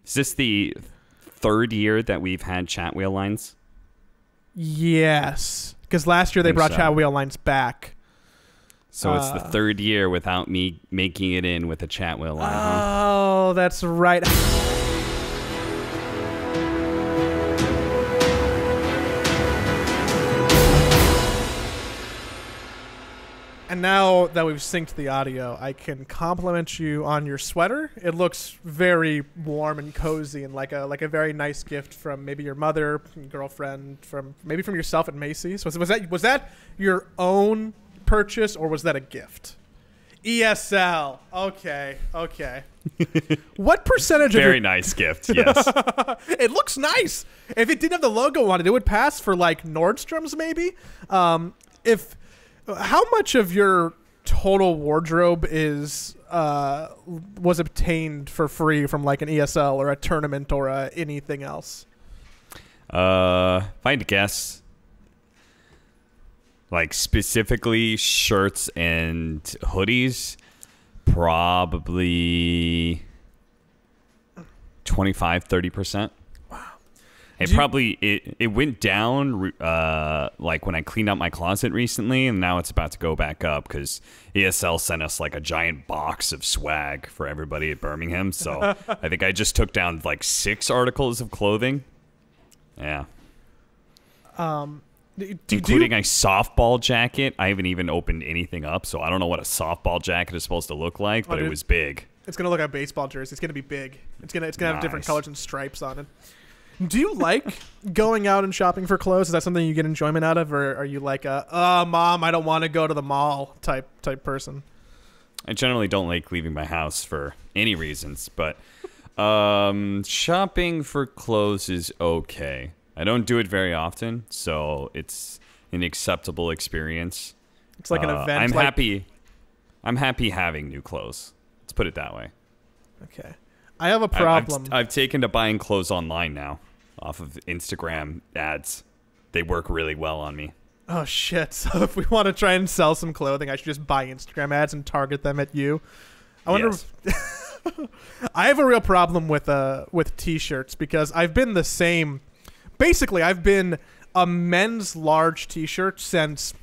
Is this the third year that we've had chat wheel lines? Yes, because last year they brought chat wheel lines back. So it's the third year without me making it in with a chat wheel line. Oh, that's right. And now that we've synced the audio, I can compliment you on your sweater. It looks very warm and cozy, and like a very nice gift from maybe your mother, girlfriend, from yourself at Macy's. Was that your own purchase, or was that a gift? ESL. Okay. What percentage of very nice gift, yes. It looks nice. If it didn't have the logo on it, it would pass for like Nordstrom's maybe. How much of your total wardrobe was obtained for free from like an ESL or a tournament or anything else? If I had to guess, like specifically shirts and hoodies, probably 25-30%. It went down like when I cleaned out my closet recently, and now it's about to go back up because ESL sent us like a giant box of swag for everybody at Birmingham. So I think I just took down like 6 articles of clothing. Yeah. Including a softball jacket. I haven't even opened anything up, so I don't know what a softball jacket is supposed to look like, but it was big. It's gonna look like a baseball jersey. It's gonna be big. It's gonna have different colors and stripes on it. Do you like going out and shopping for clothes? Is that something you get enjoyment out of, or are you like Mom, I don't want to go to the mall type person? I generally don't like leaving my house for any reasons, but shopping for clothes is okay. I don't do it very often, so it's an acceptable experience. It's like an event. I'm happy having new clothes. Let's put it that way. Okay. I have a problem. I've taken to buying clothes online now off of Instagram ads. They work really well on me. Oh, shit. So if we want to try and sell some clothing, I should just buy Instagram ads and target them at you. I wonder I have a real problem with T-shirts because I've been the same. Basically, I've been a men's large T-shirt since,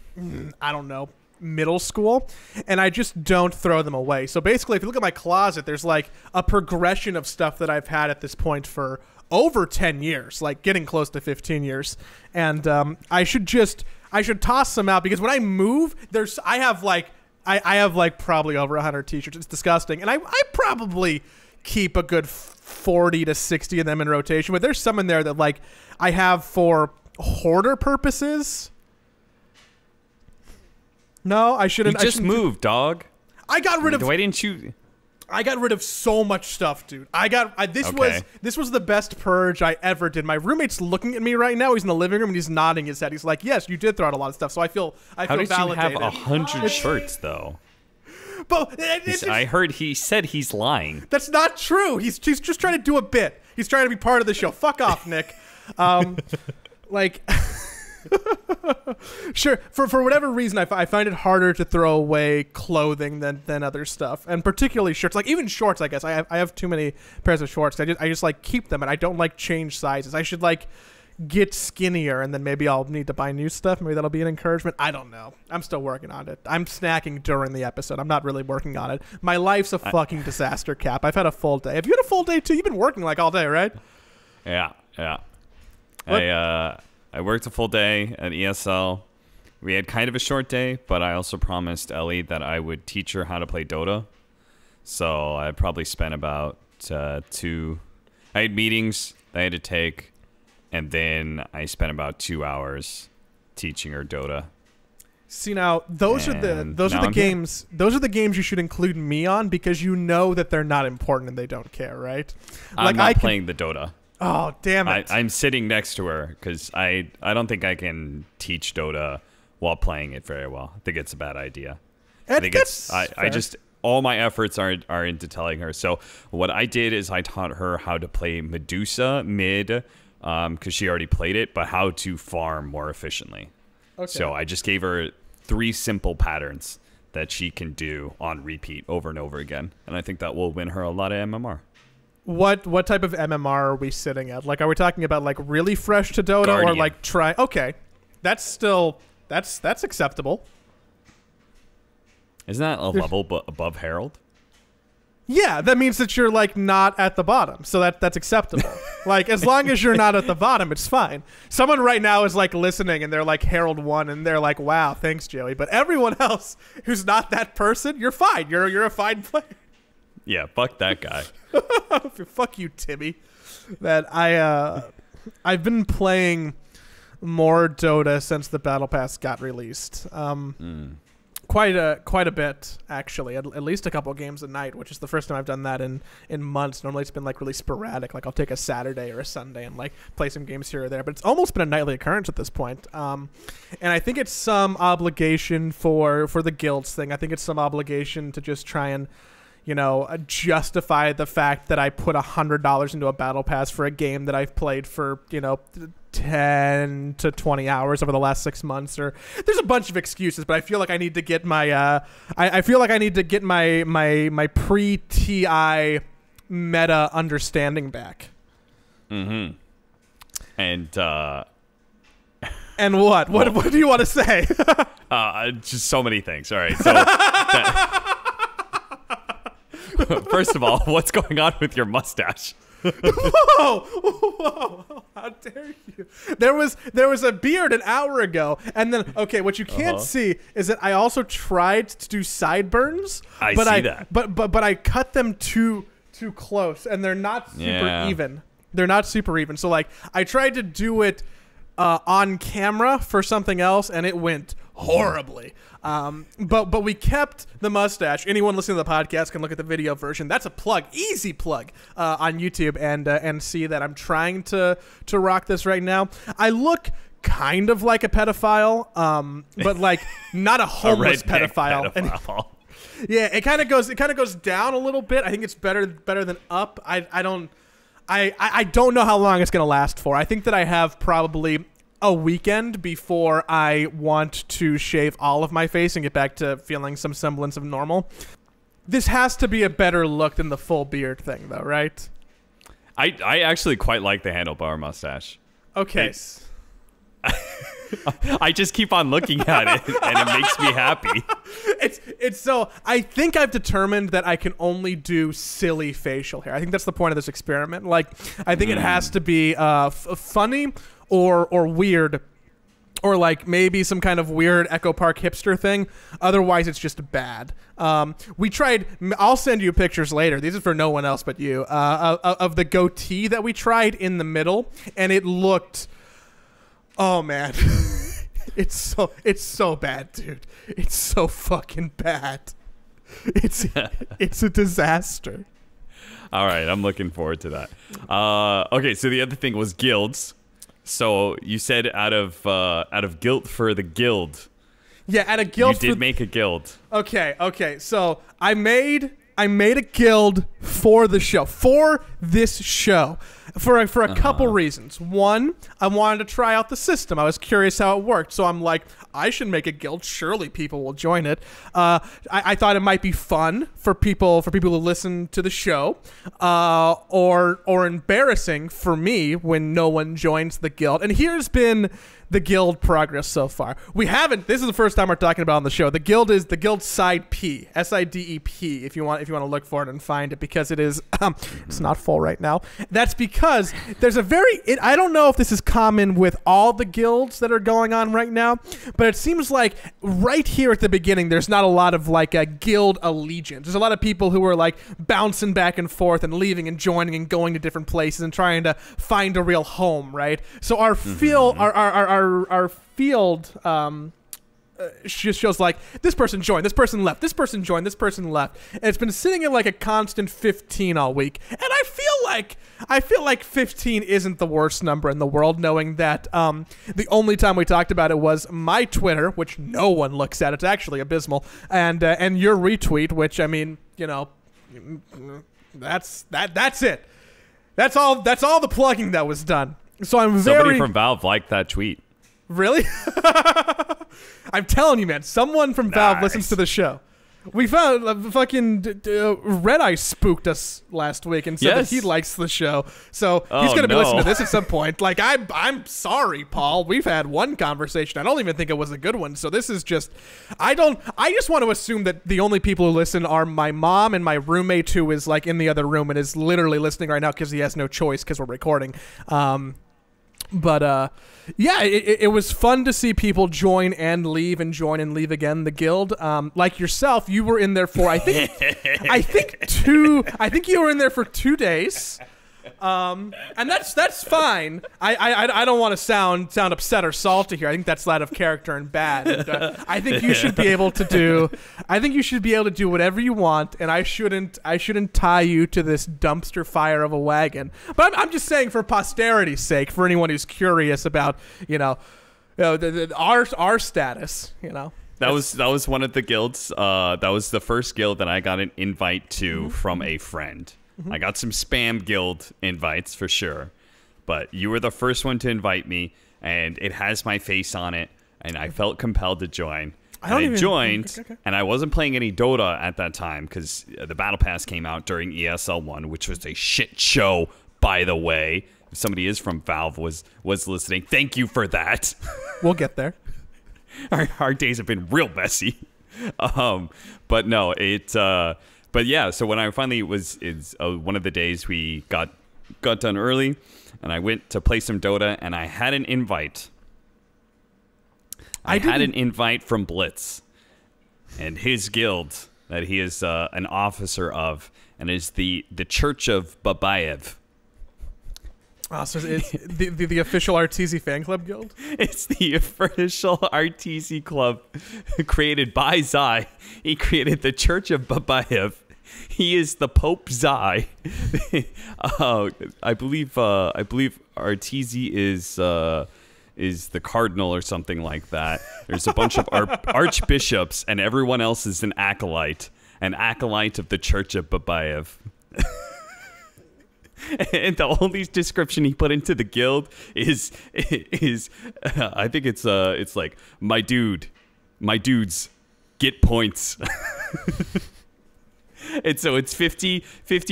I don't know, middle school, and I just don't throw them away. So basically, if you look at my closet, there's like a progression of stuff that I've had at this point for over 10 years, like getting close to 15 years. And I should toss them out because when I move, I have probably over 100 T-shirts. It's disgusting. And I probably keep a good 40 to 60 of them in rotation, but there's some in there that like I have for hoarder purposes. No, I shouldn't. You just moved, dog. I got rid of. Why didn't you? I got rid of so much stuff, dude. This was the best purge I ever did. My roommate's looking at me right now. He's in the living room and he's nodding his head. He's like, "Yes, you did throw out a lot of stuff." So I feel validated. How did you have 100 shirts though? But I heard he said he's lying. That's not true. He's just trying to do a bit. He's trying to be part of the show. Fuck off, Nick. Sure, for whatever reason, I find it harder to throw away clothing than other stuff, and particularly shirts. Like even shorts, I guess I have too many pairs of shorts. I just like keep them, and I don't like change sizes. I should like get skinnier, and then maybe I'll need to buy new stuff. Maybe that'll be an encouragement. I don't know. I'm still working on it. I'm snacking during the episode. I'm not really working on it. My life's a fucking disaster, Cap. I've had a full day. Have you had a full day too? You've been working like all day, right? Yeah. I worked a full day at ESL. We had kind of a short day, but I also promised Ellie that I would teach her how to play Dota. So I probably spent about 2... I had meetings that I had to take, and then I spent about 2 hours teaching her Dota. See, now those are the games you should include me on because you know that they're not important and they don't care, right? I'm not playing the Dota. Oh, damn it. I'm sitting next to her because I don't think I can teach Dota while playing it very well. I think it's a bad idea. All my efforts are into telling her. So what I did is I taught her how to play Medusa mid because she already played it, but how to farm more efficiently. Okay. So I just gave her 3 simple patterns that she can do on repeat over and over again. And I think that will win her a lot of MMR. What type of MMR are we sitting at? Like, are we talking about like really fresh to Dota Guardian. or like try? Okay, that's still that's acceptable. Isn't that a level above Herald? Yeah, that means that you're like not at the bottom, so that's acceptable. Like, as long as you're not at the bottom, it's fine. Someone right now is like listening, and they're like Herald 1, and they're like, "Wow, thanks, Joey." But everyone else who's not that person, you're fine. You're a fine player. Yeah, fuck that guy. Fuck you, Timmy. That I've been playing more Dota since the Battle Pass got released. Quite a bit, actually. At least a couple games a night, which is the first time I've done that in months. Normally it's been like really sporadic. Like I'll take a Saturday or a Sunday and like play some games here or there. But it's almost been a nightly occurrence at this point. And I think it's some obligation for the guilds thing. I think it's some obligation to just try and, you know, justify the fact that I put $100 into a battle pass for a game that I've played for, you know, 10 to 20 hours over the last 6 months. Or there's a bunch of excuses, but I feel like I need to get my I feel like I need to get my pre-TI meta understanding back. And and what do you want to say? Just so many things. All right, so first of all, what's going on with your mustache? Whoa! How dare you? There was a beard an hour ago, and then what you can't see is that I also tried to do sideburns. I see that, but I cut them too close, and they're not super even. They're not super even. So like I tried to do it on camera for something else, and it went horribly. But we kept the mustache. Anyone listening to the podcast can look at the video version. That's a plug, easy plug, on YouTube, and see that I'm trying to rock this right now. I look kind of like a pedophile, but like not a homeless pedophile. Yeah, it kind of goes down a little bit. I think it's better than up. I don't know how long it's gonna last for. I think that I have probably a weekend before I want to shave all of my face and get back to feeling some semblance of normal. This has to be a better look than the full beard thing, though, right? I actually quite like the handlebar mustache. Okay. I just keep on looking at it, and it makes me happy. It's so. I think I've determined that I can only do silly facial hair. I think that's the point of this experiment. Like, I think it has to be funny or weird, or like maybe some kind of weird Echo Park hipster thing. Otherwise, it's just bad. We tried. I'll send you pictures later. These are for no one else but you. Of the goatee that we tried in the middle, and it looked. Oh man, it's so bad, dude. It's so fucking bad. It's a disaster. All right, I'm looking forward to that. Okay, so the other thing was guilds. So you said out of guilt for the guild. Yeah, at a guild. You did make a guild. Okay. So I made a guild for the show, for this show. For a couple reasons. One, I wanted to try out the system. I was curious how it worked. So I'm like, I should make a guild. Surely people will join it. I thought it might be fun for people who listen to the show, or embarrassing for me when no one joins the guild. And here's been the guild progress so far. We haven't. This is the first time we're talking about it on the show. The guild is the guild side P, SIDEP. If you want to look for it and find it, because it is it's not full right now. That's because there's a I don't know if this is common with all the guilds that are going on right now, but it seems like right here at the beginning, there's not a lot of like a guild allegiance. There's a lot of people who are like bouncing back and forth and leaving and joining and going to different places and trying to find a real home, right? So our field, our field just shows like this person joined, this person left, this person joined, this person left, and it's been sitting at like a constant 15 all week. And I feel like 15 isn't the worst number in the world, knowing that the only time we talked about it was my Twitter, which no one looks at. It's actually abysmal, and your retweet, which I mean, you know, that's it. That's all the plugging that was done. So Somebody from Valve liked that tweet. Really? I'm telling you, man. Someone from Valve listens to the show. We found fucking Red Eye spooked us last week and said that he likes the show, so he's going to be listening to this at some point. Like, I'm sorry, Paul. We've had one conversation. I don't even think it was a good one. So this is just, I just want to assume that the only people who listen are my mom and my roommate, who is like in the other room and is literally listening right now because he has no choice because we're recording. But yeah, it was fun to see people join and leave and join and leave again. The guild, like yourself, you were in there for I think you were in there for 2 days. And that's fine. I don't want to sound upset or salty here. I think that's out of character and bad. And, I think you should be able to do. I think you should be able to do whatever you want, and I shouldn't tie you to this dumpster fire of a wagon. But I'm just saying, for posterity's sake, for anyone who's curious about our status, That was one of the guilds. That was the first guild that I got an invite to from a friend. I got some spam guild invites for sure, but you were the first one to invite me, and it has my face on it, and I felt compelled to join. I joined, and I wasn't playing any Dota at that time because the Battle Pass came out during ESL 1, which was a shit show, by the way. If somebody is from Valve was listening, thank you for that. We'll get there. Our days have been real messy. But no, But yeah, so when I finally one of the days we got done early, and I went to play some Dota, and I had an invite. I had an invite from Blitz, and his guild that he is an officer of, and is the Church of Babayev. Oh, so it's the official RTZ fan club guild? It's the official RTZ club created by Zai. He created the Church of Babayev. He is the Pope Zai. I believe RTZ is the cardinal or something like that. There's a bunch of archbishops, and everyone else is an acolyte of the Church of Babayev. And the only description he put into the guild is I think it's like my dudes get points. And so it's 50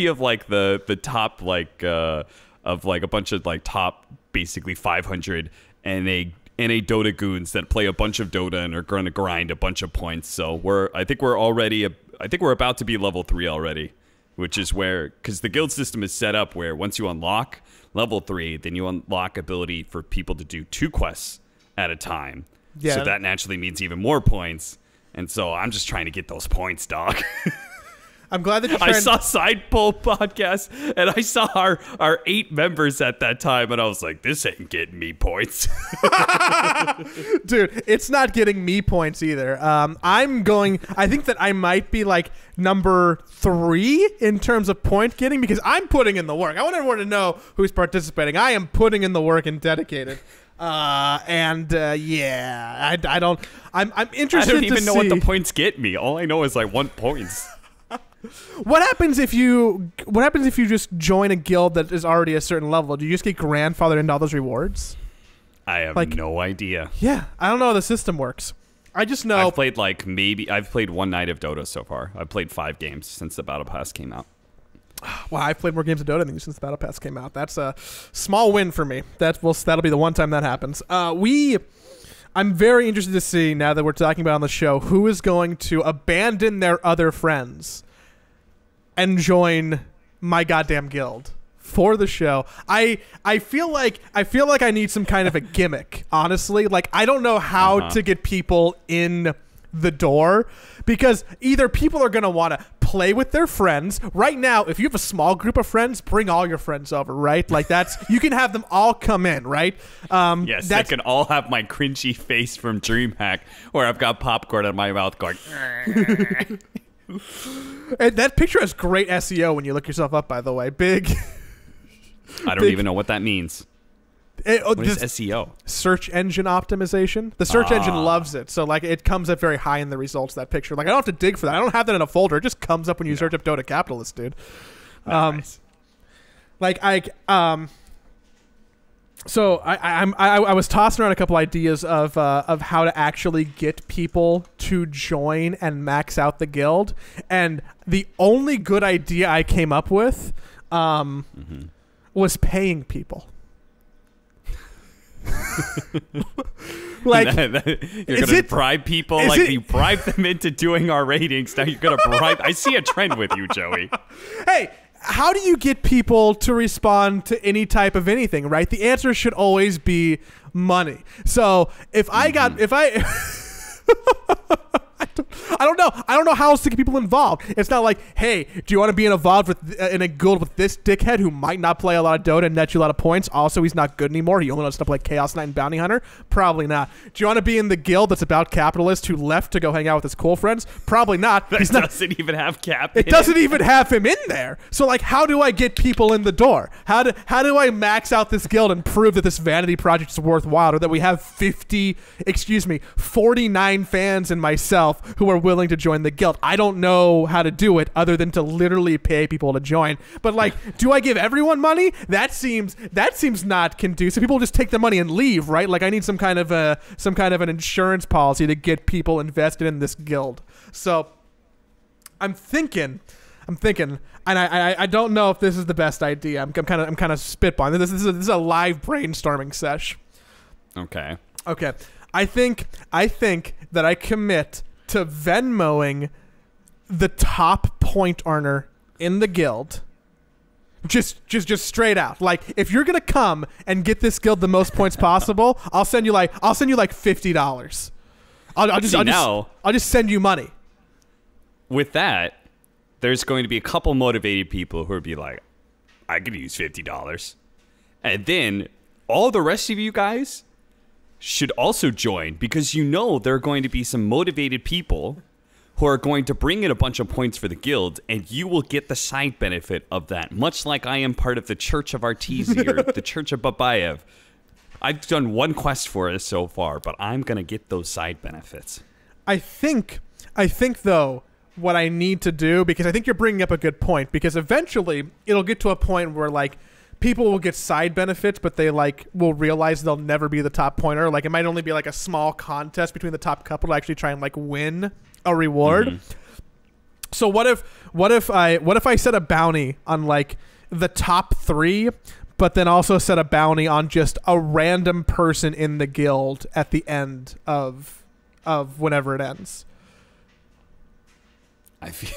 of like the top of like a bunch of like top basically 500 and a Dota goons that play a bunch of Dota and are going to grind a bunch of points. So I think we're about to be level 3 already. Which is where, because the guild system is set up where once you unlock level 3, then you unlock ability for people to do 2 quests at a time. Yeah. So that naturally means even more points. And so I'm just trying to get those points, dog. I'm glad that I saw Side Pole podcast, and I saw our 8 members at that time, and I was like, this ain't getting me points. Dude, it's not getting me points either. I think that I might be like number 3 in terms of point getting, because I'm putting in the work. I want everyone to know who's participating. I am putting in the work and dedicated. Yeah, I'm interested. I don't even know what the points get me. All I know is I want points. What happens if you just join a guild that is already a certain level? Do you just get grandfathered into all those rewards? I have no idea. Yeah, I don't know how the system works. I just know I've played I've played 1 night of Dota so far. I've played 5 games since the Battle Pass came out. Wow, I've played more games of Dota than you since the Battle Pass came out. That's a small win for me. That'll be the one time that happens. I'm very interested to see, now that we're talking about on the show, who is going to abandon their other friends and join my goddamn guild for the show. I feel like I need some kind of a gimmick, honestly. Like, I don't know how to get people in the door, because either people are going to want to play with their friends. Right now, if you have a small group of friends, bring all your friends over, right? Like, you can have them all come in, right? Yes, they can all have my cringy face from DreamHack where I've got popcorn in my mouth going... And that picture has great SEO when you look yourself up, by the way. Big. I don't even know what that means. What is SEO? Search engine optimization. The search engine loves it. So, like, it comes up very high in the results of that picture. Like, I don't have to dig for that. I don't have that in a folder. It just comes up when you search up Dota Capitalist, dude. Nice. So I was tossing around a couple ideas of how to actually get people to join and max out the guild, and the only good idea I came up with was paying people. Like, you're gonna bribe people, like you bribe them into doing our ratings. Now you're gonna bribe. I see a trend with you, Joey. Hey, how do you get people to respond to any type of anything, right? The answer should always be money. So if I I don't know how else to get people involved. It's not like, hey, do you want to be involved with in a guild with this dickhead who might not play a lot of Dota and net you a lot of points? Also, he's not good anymore. He only knows stuff like Chaos Knight and Bounty Hunter. Probably not. Do you want to be in the guild that's about capitalists who left to go hang out with his cool friends? Probably not. That doesn't even have cap. It doesn't even have him in there. So like, how do I get people in the door? How do I max out this guild and prove that this vanity project is worthwhile, or that we have 49 fans and myself who are willing to join the guild? I don't know how to do it other than to literally pay people to join. But like, do I give everyone money? That seems not conducive. People just take the money and leave, right? Like, I need some kind of an insurance policy to get people invested in this guild. So I'm thinking, and I don't know if this is the best idea. I'm kind of spitballing. This is a live brainstorming sesh. Okay. I think that I commit to Venmoing the top point earner in the guild. Just straight out. Like, if you're gonna come and get this guild the most points possible, I'll send you like $50. I'll just send you money. With that, there's going to be a couple motivated people who will be like, I could use $50. And then all the rest of you guys should also join, because you know there are going to be some motivated people who are going to bring in a bunch of points for the guild, and you will get the side benefit of that, much like I am part of the Church of Arteezy or the Church of Babayev. I've done one quest for it so far, but I'm going to get those side benefits. I think though, what I need to do, because I think you're bringing up a good point, because eventually it'll get to a point where like people will get side benefits, but they like will realize they'll never be the top pointer. Like, it might only be like a small contest between the top couple to actually try and like win a reward. Mm-hmm. So what if I set a bounty on like the top 3, but then also set a bounty on just a random person in the guild at the end of whenever it ends? I feel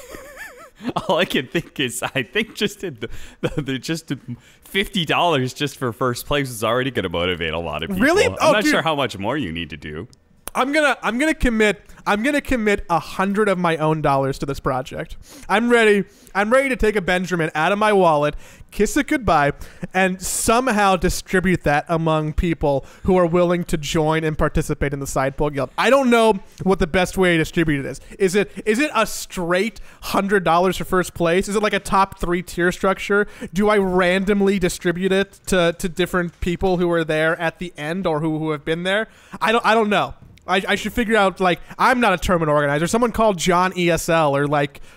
all I can think is, I think just the $50 just for first place is already going to motivate a lot of people. Really? I'm not sure how much more you need to do. I'm gonna commit $100 of my own dollars to this project. I'm ready to take a Benjamin out of my wallet, kiss it goodbye, and somehow distribute that among people who are willing to join and participate in the Sidepole Guild. I don't know what the best way to distribute it is. Is it a straight $100 for first place? Is it like a top 3 tier structure? Do I randomly distribute it to different people who are there at the end or who have been there? I don't know. I should figure out, like, I'm not a tournament organizer. Someone call John ESL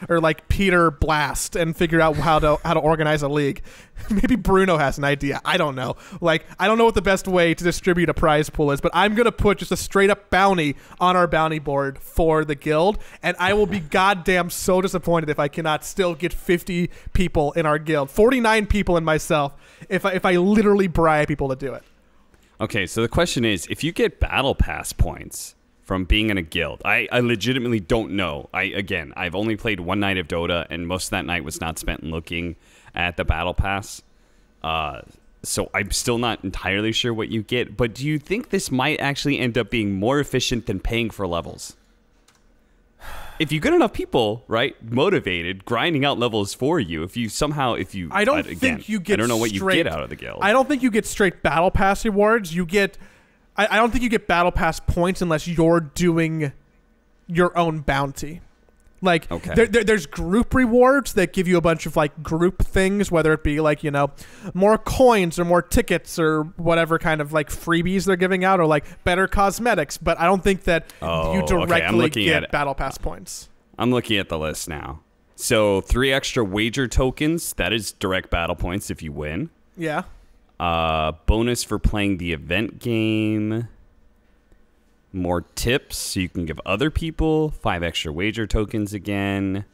or like Peter Blast and figure out how to organize a league. Maybe Bruno has an idea. I don't know. Like, I don't know what the best way to distribute a prize pool is, but I'm going to put just a straight up bounty on our bounty board for the guild, and I will be goddamn so disappointed if I cannot still get 50 people in our guild, 49 people and myself, if I literally bribe people to do it. Okay, so the question is, if you get battle pass points from being in a guild, I legitimately don't know. I've only played one night of Dota, and most of that night was not spent looking at the battle pass. So I'm still not entirely sure what you get, but do you think this might actually end up being more efficient than paying for levels? If you get enough people, right, motivated, grinding out levels for you, I don't think you get. I don't know what you get out of the guild. I don't think you get straight battle pass rewards. I don't think you get battle pass points unless you're doing your own bounty. Like, okay. There's group rewards that give you a bunch of like group things, whether it be like, you know, more coins or more tickets or whatever kind of like freebies they're giving out, or like better cosmetics. But I don't think that you directly get battle pass points. I'm looking at the list now. So 3 extra wager tokens, that is direct battle points if you win. Yeah. Bonus for playing the event game. More tips so you can give other people. 5 extra wager tokens again.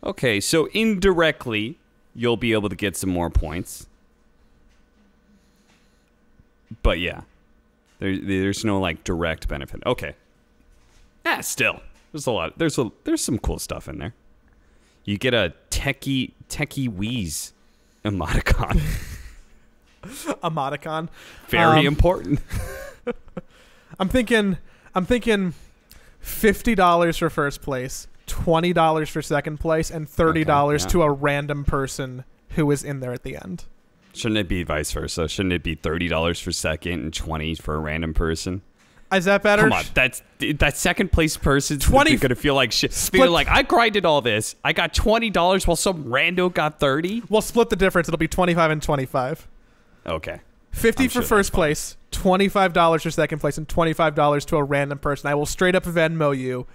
Okay, so indirectly, you'll be able to get some more points. But yeah, there's no like direct benefit. Okay. Still, there's a lot. There's some cool stuff in there. You get a techie wheeze emoticon. Emoticon. Very important. I'm thinking $50 for first place, $20 for second place, and $30 to a random person who is in there at the end. Shouldn't it be vice versa? Shouldn't it be $30 for second and $20 for a random person? Is that better? Come on, that second place person's going to feel like shit. They're like, I grinded all this. I got $20 while some rando got 30. We'll split the difference. It'll be 25 and 25. Okay. 50 for first place, $25 for second place, and $25 to a random person. I will straight up Venmo you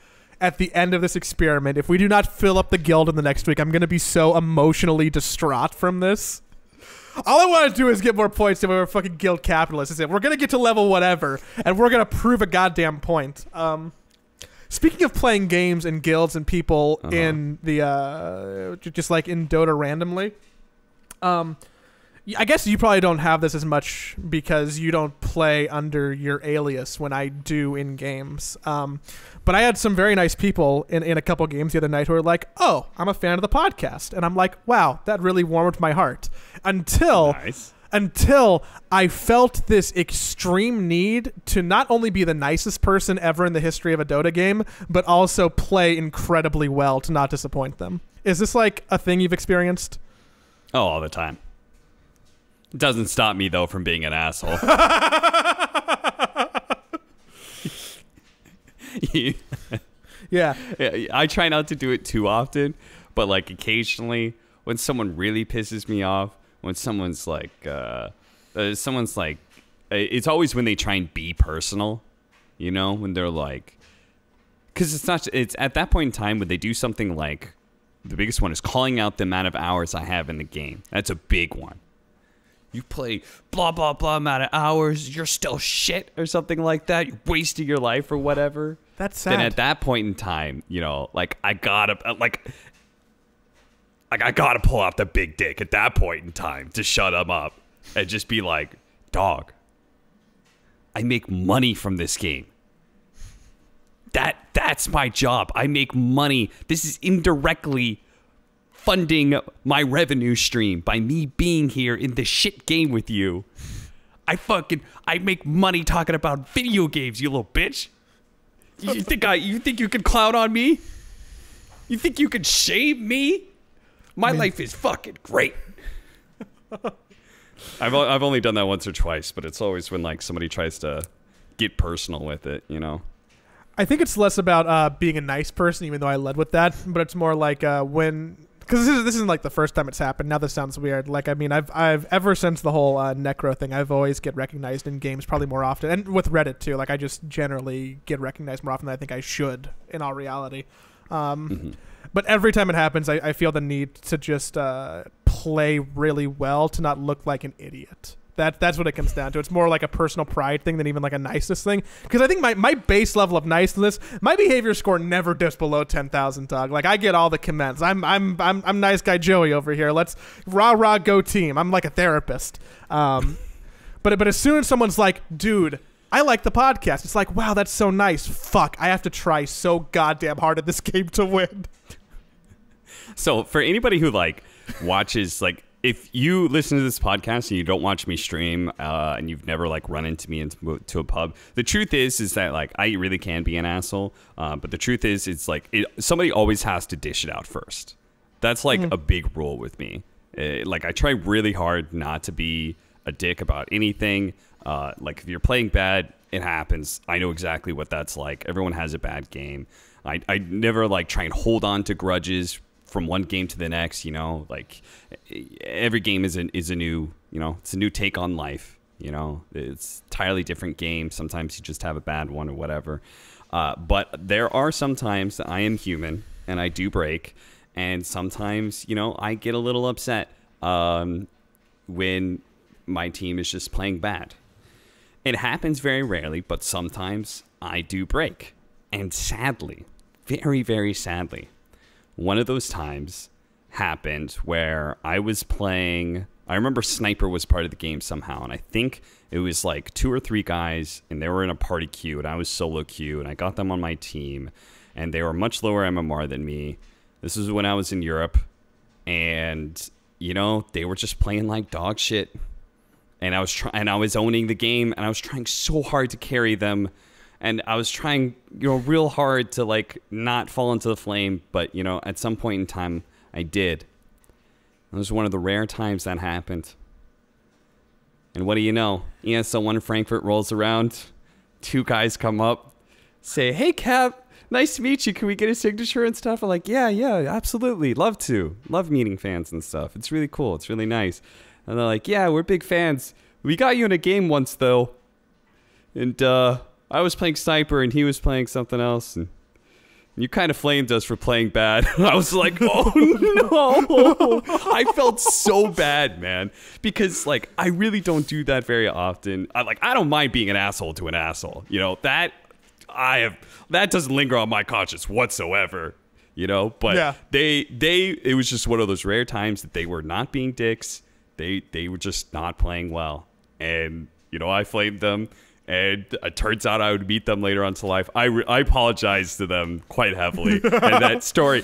at the end of this experiment. If we do not fill up the guild in the next week, I'm going to be so emotionally distraught from this. All I want to do is get more points than we're fucking guild capitalists. Is it? We're going to get to level whatever, and we're going to prove a goddamn point. Speaking of playing games and guilds and people in the just like in Dota randomly, I guess you probably don't have this as much because you don't play under your alias when I do in games. But I had some very nice people in a couple games the other night who were like, "Oh, I'm a fan of the podcast," and I'm like, "Wow, that really warmed my heart." Until I felt this extreme need to not only be the nicest person ever in the history of a Dota game, but also play incredibly well to not disappoint them. Is this like a thing you've experienced? Oh, all the time. It doesn't stop me, though, from being an asshole. Yeah. I try not to do it too often, but like occasionally when someone really pisses me off, when someone's like, it's always when they try and be personal, you know, when they're like, because it's at that point in time when they do something like, the biggest one is calling out the amount of hours I have in the game. That's a big one. You play blah, blah, blah amount of hours. You're still shit or something like that. You're wasting your life or whatever. That's sad. Then at that point in time, you know, like I gotta pull out the big dick at that point in time to shut them up and just be like, dog, I make money from this game. That's my job. I make money. This is indirectly funding my revenue stream by me being here in this shit game with you. I make money talking about video games, you little bitch. You think you can clown on me? You think you can shame me? My life is fucking great. I've only done that once or twice, but it's always when like somebody tries to get personal with it, you know. I think it's less about being a nice person, even though I led with that, but it's more like when. Because this isn't like the first time it's happened. Now this sounds weird. Like, I mean, I've ever since the whole necro thing, I've always get recognized in games probably more often, and with Reddit too. Like, I just generally get recognized more often than I think I should in all reality. But every time it happens, I feel the need to just play really well to not look like an idiot. That's what it comes down to. It's more like a personal pride thing than even like a niceness thing. Because I think my base level of niceness, my behavior score never dips below 10,000, dog. Like I get all the comments. I'm nice guy Joey over here. Let's rah go team. I'm like a therapist. But as soon as someone's like, dude, I like the podcast, it's like, wow, that's so nice. Fuck, I have to try so goddamn hard at this game to win. So for anybody who like watches like. If you listen to this podcast and you don't watch me stream and you've never like run into me into a pub, the truth is that like I really can be an asshole. But the truth is it's like somebody always has to dish it out first. That's like a big rule with me. Like I try really hard not to be a dick about anything. Like if you're playing bad, it happens. I know exactly what that's like. Everyone has a bad game. I never like try and hold on to grudges from one game to the next, you know, like every game is a new, you know, it's a new take on life, you know, it's entirely different game. Sometimes you just have a bad one or whatever. But there are some times that I am human and I do break. And sometimes, you know, I get a little upset when my team is just playing bad. It happens very rarely, but sometimes I do break. And sadly, very, very sadly, one of those times happened where I was playing. I remember Sniper was part of the game somehow, and I think it was like 2 or 3 guys, and they were in a party queue, and I was solo queue, and I got them on my team, and they were much lower MMR than me. This was when I was in Europe, and you know, they were just playing like dog shit, and I was owning the game, and I was trying so hard to carry them, and I was trying, you know, real hard to like not fall into the flame, but you know, at some point in time, I did. It was one of the rare times that happened. And what do you know? ESL 1 Frankfurt rolls around. 2 guys come up, say, "Hey, Cap, nice to meet you. Can we get a signature and stuff?" I'm like, yeah, absolutely. Love to. Love meeting fans and stuff. It's really cool. It's really nice. And they're like, "Yeah, we're big fans. We got you in a game once, though. And I was playing Sniper, and he was playing something else. And you kind of flamed us for playing bad." I was like, oh no. I felt so bad, man. Because like I really don't do that very often. I don't mind being an asshole to an asshole. You know, that doesn't linger on my conscience whatsoever. You know, but yeah. It was just one of those rare times that they were not being dicks. They were just not playing well. And, you know, I flamed them. And it turns out I would meet them later on to life. I apologized to them quite heavily. And that story,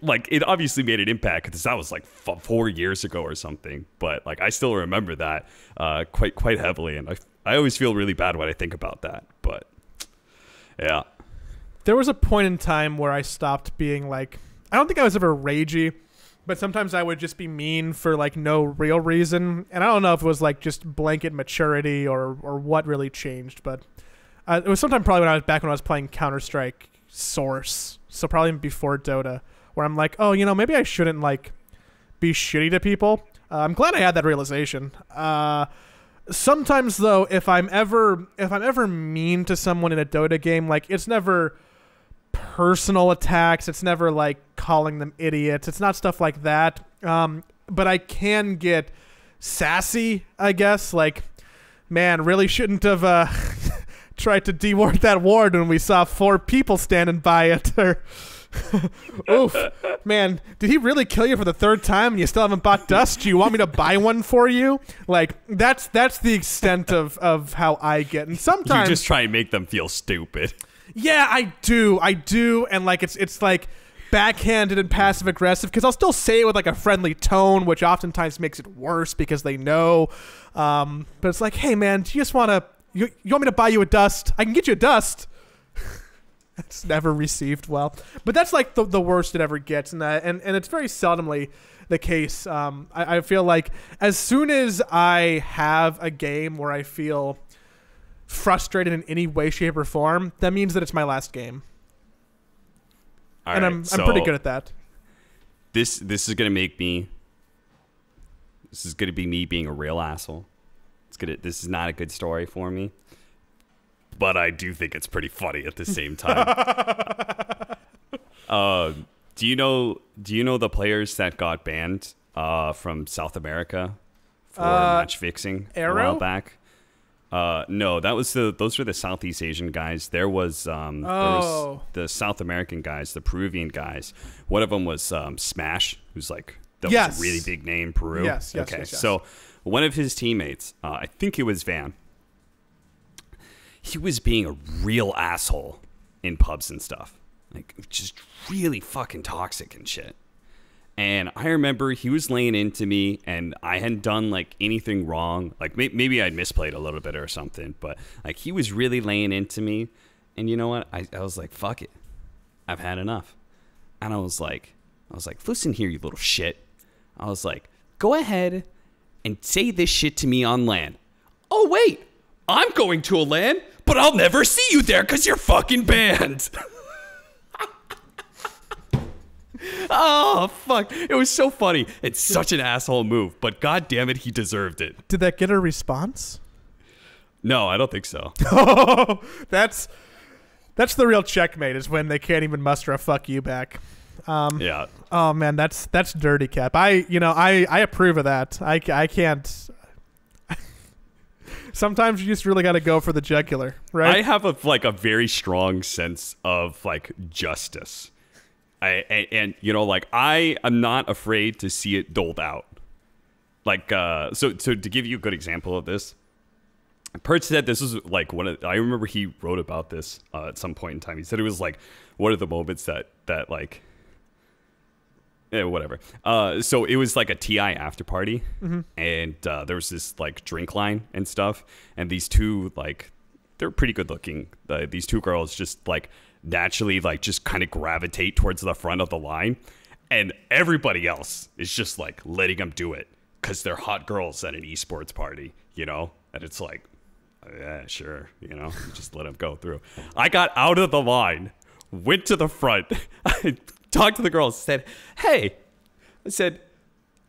like, it obviously made an impact because that was like 4 years ago or something. But like, I still remember that quite heavily. And I always feel really bad when I think about that. But yeah. There was a point in time where I stopped being like, I don't think I was ever ragey, but sometimes I would just be mean for like no real reason. And I don't know if it was like just blanket maturity or what really changed, but it was sometime probably when I was playing Counter-Strike Source. So probably before Dota, where I'm like, oh, you know, maybe I shouldn't like be shitty to people. I'm glad I had that realization. Sometimes though, if I'm ever mean to someone in a Dota game, like it's never personal attacks, it's never like calling them idiots, it's not stuff like that, but I can get sassy, I guess, like, man, really shouldn't have tried to deward that ward when we saw 4 people standing by it, or oof, man, did he really kill you for the 3rd time and you still haven't bought dust? Do you want me to buy one for you? Like, that's the extent of how I get. And sometimes you just try and make them feel stupid. Yeah, I do, and like it's like backhanded and passive aggressive because I'll still say it with like a friendly tone, which oftentimes makes it worse because they know. But it's like, hey man, do you just want me to buy you a dust? I can get you a dust. It's never received well, but that's like the worst it ever gets, and it's very seldomly the case. I feel like as soon as I have a game where I feel frustrated in any way, shape, or form, that means that it's my last game. All and right, I'm pretty good at that. This is gonna make me. This is gonna be me being a real asshole. This is not a good story for me, but I do think it's pretty funny at the same time. Do you know the players that got banned from South America for match fixing Arrow? A while back? No, those were the Southeast Asian guys. There was the South American guys, the Peruvian guys. One of them was Smash, who's like was a really big name, Peru. Yes. So one of his teammates, I think it was Van, he was being a real asshole in pubs and stuff, like just really fucking toxic and shit. And I remember he was laying into me, and I hadn't done like anything wrong. Like maybe I'd misplayed a little bit or something, but like he was really laying into me. And you know what? I was like, fuck it, I've had enough. And I was like, listen here, you little shit. I was like, go ahead and say this shit to me on LAN. Oh wait, I'm going to a LAN, but I'll never see you there because you're fucking banned. Oh, fuck. It was so funny. It's such an asshole move, but god damn it, he deserved it. Did that get a response? No, I don't think so. That's the real checkmate, is when they can't even muster a fuck you back. Yeah. Oh man, that's dirty, Cap. I approve of that. I can't Sometimes you just really got to go for the jugular, right? I have a very strong sense of like justice. And you know, like I am not afraid to see it doled out. Like so to give you a good example of this, Purge said this was like I remember he wrote about this at some point in time. He said it was like one of the moments that like whatever. So it was like a TI after party, and there was this like drink line and stuff, and these two like they're pretty good looking. These two girls just like naturally like just kind of gravitate towards the front of the line, and everybody else is just like letting them do it because they're hot girls at an esports party, you know, and it's like. Yeah, sure. You know, just let him go through. I got out of the line, went to the front, I talked to the girls, said, "Hey," I said,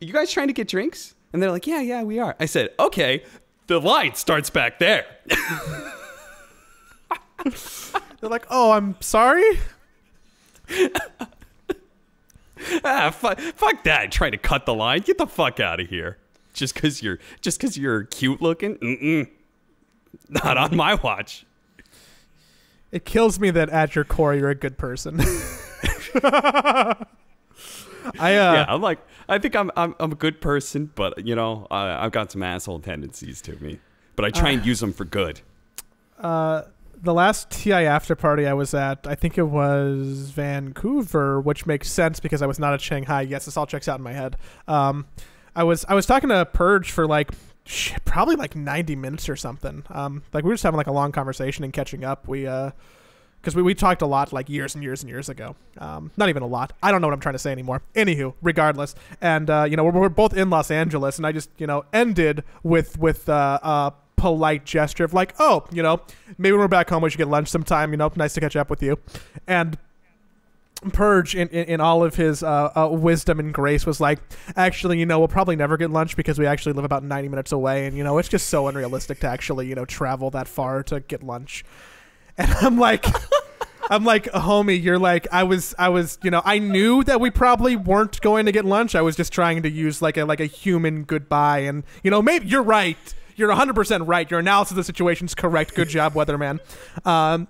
"You guys trying to get drinks?" And they're like, "Yeah, we are." I said, "Okay, the line starts back there." They're like, "Oh, I'm sorry." Fuck that! Trying to cut the line. Get the fuck out of here. Just because you're cute looking. Not on my watch. It kills me that at your core you're a good person. I think I'm a good person, but you know, I've got some asshole tendencies to me. But I try and use them for good. The last TI after party I was at, I think it was Vancouver, which makes sense because I was not at Shanghai. Yes, this all checks out in my head. I was talking to Purge for like probably like 90 minutes or something. Like we were just having like a long conversation and catching up. Because we talked a lot like years and years and years ago. Not even a lot. I don't know what I'm trying to say anymore. Anywho, regardless. And, you know, we're both in Los Angeles, and I just, you know, ended with a polite gesture of like, oh, you know, maybe when we're back home we should get lunch sometime, you know, nice to catch up with you. And Purge in all of his wisdom and grace was like, actually, you know, we'll probably never get lunch because we actually live about 90 minutes away, and you know it's just so unrealistic to actually, you know, travel that far to get lunch. And I'm like homie, you're like, I was you know, I knew that we probably weren't going to get lunch. I was just trying to use like a human goodbye, and you know, maybe you're right. You're 100% right. Your analysis of the situation is correct. Good job, Weatherman. But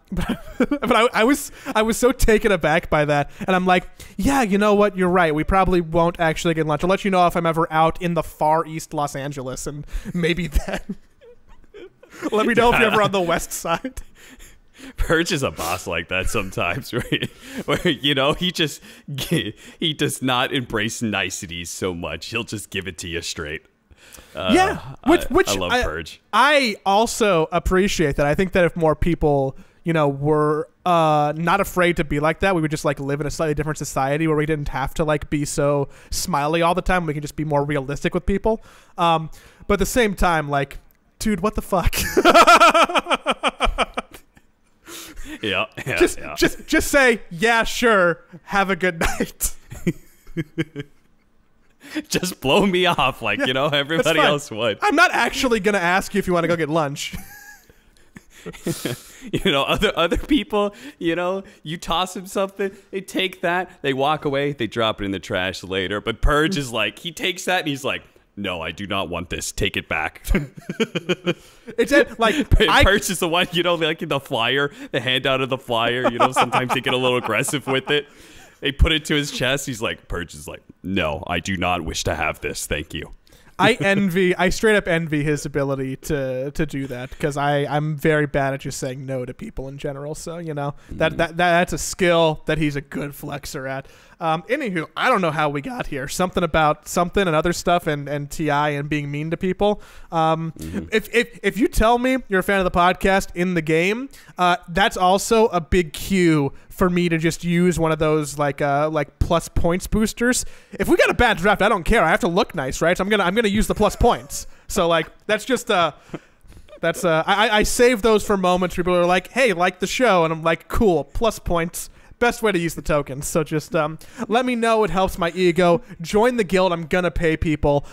I was so taken aback by that. And I'm like, yeah, you know what? You're right. We probably won't actually get lunch. I'll let you know if I'm ever out in the far east Los Angeles. And maybe then. Let me know if you're ever on the west side. Purge is a boss like that sometimes, where you know, he does not embrace niceties so much. He'll just give it to you straight. Which I love Purge. I also appreciate that. I think that if more people, you know, were not afraid to be like that, we would just like live in a slightly different society where we didn't have to like be so smiley all the time. We can just be more realistic with people. But at the same time, like, dude, what the fuck? Yeah. Just say, yeah, sure. Have a good night. Just blow me off like, you know, everybody else would. I'm not actually going to ask you if you want to go get lunch. You know, other people, you know, you toss them something, they take that, they walk away, they drop it in the trash later. But Purge is like, he takes that and he's like, no, I do not want this. Take it back. It's like Purge is the one, you know, like in the flyer, the handout of the flyer, you know, sometimes they get a little aggressive with it. They put it to his chest. He's like, Purge is like, no, I do not wish to have this. Thank you. I straight up envy his ability to do that, because I'm very bad at just saying no to people in general. So, you know, that's a skill that he's a good flexer at. Anywho, I don't know how we got here. Something about something and other stuff and TI and being mean to people. If you tell me you're a fan of the podcast in the game, that's also a big cue for me to just use one of those like plus points boosters. If we got a bad draft, I don't care. I have to look nice, right? So I'm gonna use the plus points. So like that's just I save those for moments where people are like, hey, like the show, and I'm like, cool, plus points. Best way to use the tokens. So just let me know. It helps my ego. Join the guild. I'm gonna pay people.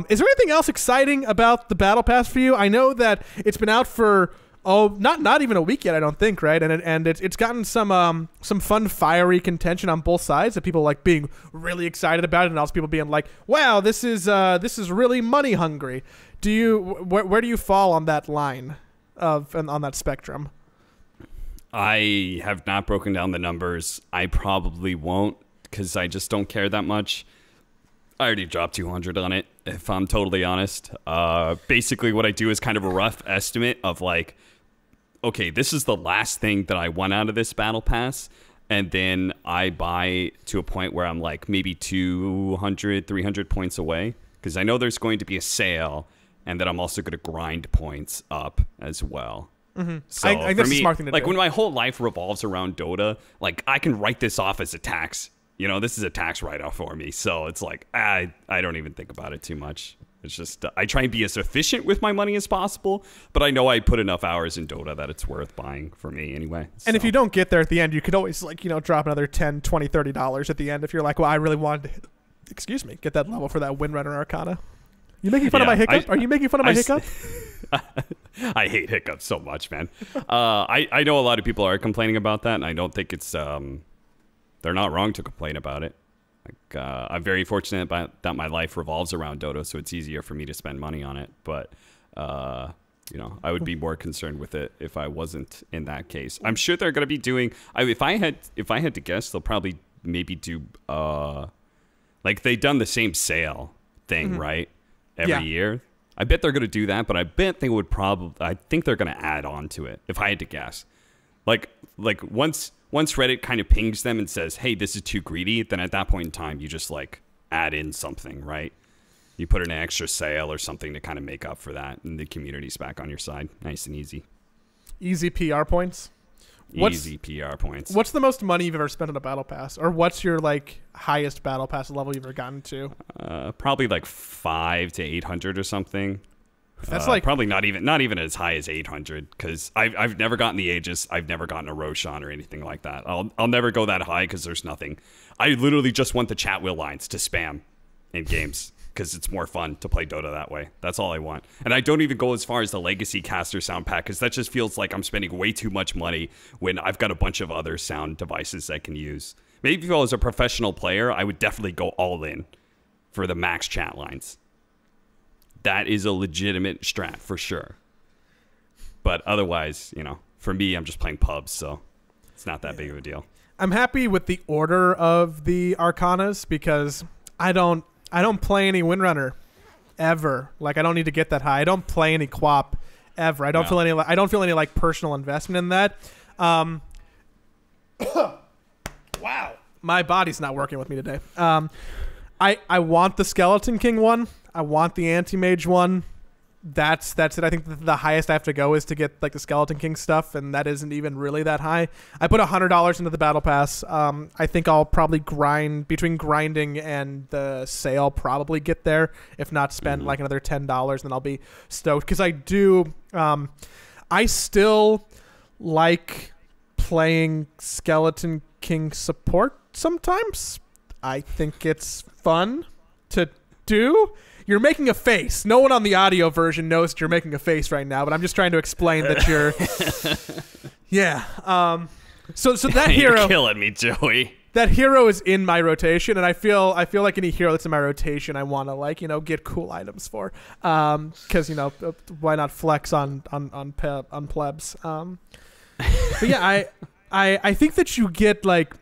Is there anything else exciting about the battle pass for you? I know that it's been out for not even a week yet, I don't think, right? And it's gotten some fun fiery contention on both sides of people like being really excited about it, and also people being like, wow, this is really money hungry. where do you fall on that line on that spectrum? I have not broken down the numbers. I probably won't because I just don't care that much. I already dropped 200 on it, if I'm totally honest. Basically, what I do is kind of a rough estimate of like, okay, this is the last thing that I want out of this battle pass. And then I buy to a point where I'm like maybe 200, 300 points away. Because I know there's going to be a sale. And then I'm also going to grind points up as well. Mm-hmm. So I for guess me, smart thing to like do. when my whole life revolves around Dota, like I can write this off as a tax. You know, this is a tax write-off for me. So it's like, I don't even think about it too much. It's just, I try and be as efficient with my money as possible, but I know I put enough hours in Dota that it's worth buying for me anyway. And if you don't get there at the end, you could always like, drop another $10, $20, $30 at the end if you're like, well, I really wanted to, get that level for that Windrunner Arcana. You making fun of my hiccup? Are you making fun of my hiccup? I hate hiccups so much, man. I know a lot of people are complaining about that, and I don't think it's they're not wrong to complain about it. Like I'm very fortunate that my life revolves around Dota, so it's easier for me to spend money on it. But I would be more concerned with it if I wasn't in that case. I'm sure they're going to be doing. If I had to guess, they'll probably maybe do like they've done the same sale thing, right? Every year. I bet they're going to do that, but I bet they would I think they're going to add on to it, if I had to guess. Like once Reddit kind of pings them and says, hey, this is too greedy, then at that point in time, you just like add in something, right? You put in an extra sale or something to kind of make up for that, and the community's back on your side. Nice and easy. Easy PR points? Easy PR points. What's the most money you've ever spent on a battle pass? Or what's your like highest battle pass level you've ever gotten to? Probably like 500 to 800 or something. That's like probably not even as high as 800 because I've never gotten the Aegis. I've never gotten a Roshan or anything like that. I'll never go that high because there's nothing. I literally just want the chat wheel lines to spam in games because it's more fun to play Dota that way. That's all I want. And I don't even go as far as the Legacy Caster sound pack because that just feels like I'm spending way too much money when I've got a bunch of other sound devices I can use. Maybe if I was a professional player, I would definitely go all in for the max chat lines. That is a legitimate strat for sure. But otherwise, for me, I'm just playing pubs, so it's not that big of a deal. I'm happy with the order of the Arcanas because I don't play any Windrunner ever. Like I don't need to get that high. I don't play any QoP ever. I don't feel any like personal investment in that. Wow. My body's not working with me today. I want the Skeleton King one. I want the Anti-Mage one. That's it. I think the highest I have to go is to get like the Skeleton King stuff, and that isn't even really that high. I put $100 into the battle pass. I think I'll probably between grinding and the sale, probably get there. If not, spend like another $10, then I'll be stoked. Because I do, I still like playing Skeleton King support sometimes. I think it's fun to do. You're making a face. No one on the audio version knows that you're making a face right now, but I'm just trying to explain that you're... Yeah. So that hero... You're killing me, Joey. That hero is in my rotation, and I feel like any hero that's in my rotation, I want to get cool items for, because why not flex on plebs? But yeah, I think that you get like.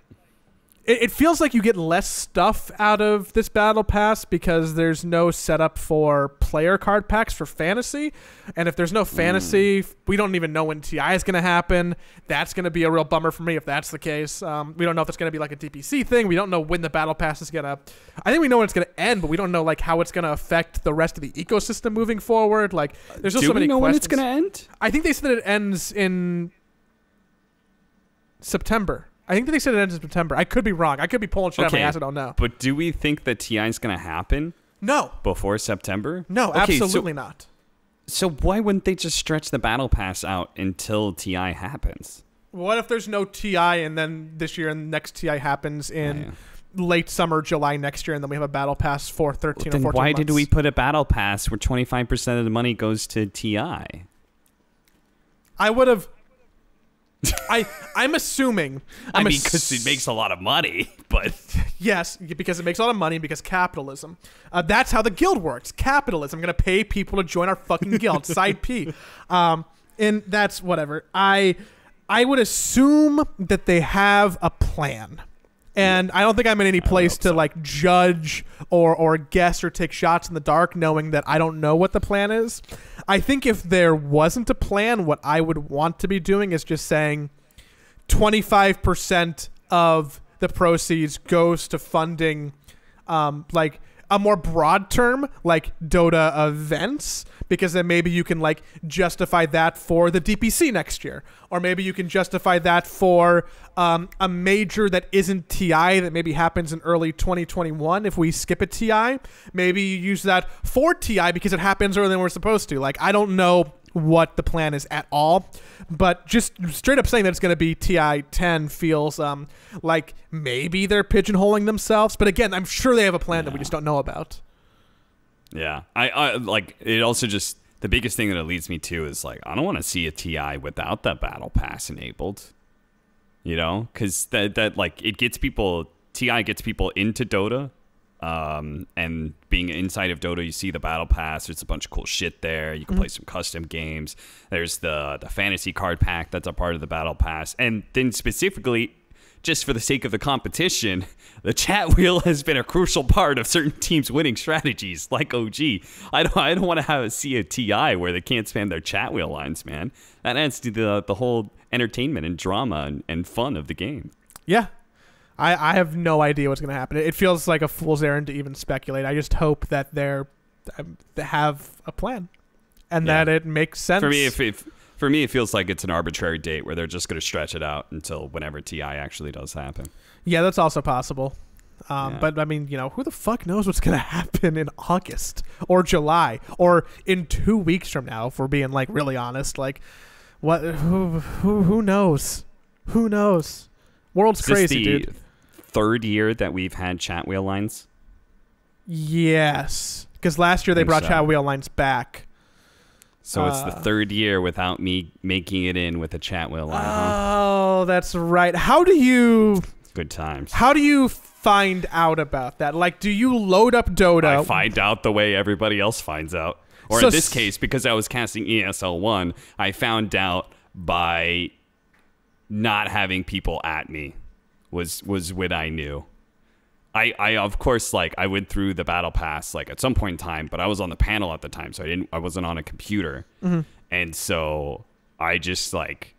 It feels like you get less stuff out of this battle pass because there's no setup for player card packs for fantasy. And if there's no fantasy, we don't even know when TI is going to happen. That's going to be a real bummer for me if that's the case. We don't know if it's going to be like a DPC thing. We don't know when the battle pass is going to... I think we know when it's going to end, but we don't know like how it's going to affect the rest of the ecosystem moving forward. Like, there's just so many questions. Do we know when it's going to end? I think they said it ends in September. I think that they said it ends in September. I could be wrong. I could be pulling shit out of my ass. I don't know. But do we think that TI is going to happen? No. Before September? No, absolutely not. So why wouldn't they just stretch the battle pass out until TI happens? What if there's no TI and then this year and next TI happens in late summer, July next year, and then we have a battle pass for 13 or 14 months? Then why did we put a battle pass where 25% of the money goes to TI? I would have... I'm assuming. I mean, because it makes a lot of money, but yes, because it makes a lot of money, because capitalism. That's how the guild works. Capitalism. I'm gonna pay people to join our fucking guild. Side P. And that's whatever. I would assume that they have a plan. And I don't think I'm in any place to like judge or guess or take shots in the dark, knowing that I don't know what the plan is. I think if there wasn't a plan, what I would want to be doing is just saying 25% of the proceeds goes to funding like a more broad term, like Dota events, because then maybe you can like justify that for the DPC next year, or maybe you can justify that for a major that isn't TI that maybe happens in early 2021. If we skip a TI, maybe you use that for TI because it happens earlier than we're supposed to. Like, I don't know what the plan is at all, but just straight up saying that it's going to be TI 10 feels like maybe they're pigeonholing themselves. But again, I'm sure they have a plan that we just don't know about. Yeah, I like it. Also, just the biggest thing that it leads me to is like, I don't want to see a TI without that battle pass enabled, you know, because that like it gets people, TI gets people into Dota, and being inside of Dota, you see the battle pass. There's a bunch of cool shit there. You can play some custom games. There's the fantasy card pack that's a part of the battle pass, and then specifically, just for the sake of the competition, the chat wheel has been a crucial part of certain teams' winning strategies, like OG. I don't want to see a TI where they can't span their chat wheel lines, man. That adds to the whole entertainment and drama and fun of the game. Yeah. I have no idea what's going to happen. It feels like a fool's errand to even speculate. I just hope that they have a plan and that it makes sense. For me, it feels like it's an arbitrary date where they're just going to stretch it out until whenever TI actually does happen. Yeah, that's also possible. But, I mean, you know, who the fuck knows what's going to happen in August or July or in 2 weeks from now, if we're being, like, really honest. Like, what? Who knows? Who knows? World's crazy, dude. Third year that we've had chat wheel lines? Yes. Because last year they brought chat wheel lines back. So it's the third year without me making it in with a chat wheel line. Oh, that's right. How do you... Good times. How do you find out about that? Like, do you load up Dota? I find out the way everybody else finds out. Or in this case, because I was casting ESL 1, I found out by not having people at me was when I knew. I of course, like, I went through the battle pass like at some point in time, but I was on the panel at the time, so I wasn't on a computer. And so I just, like,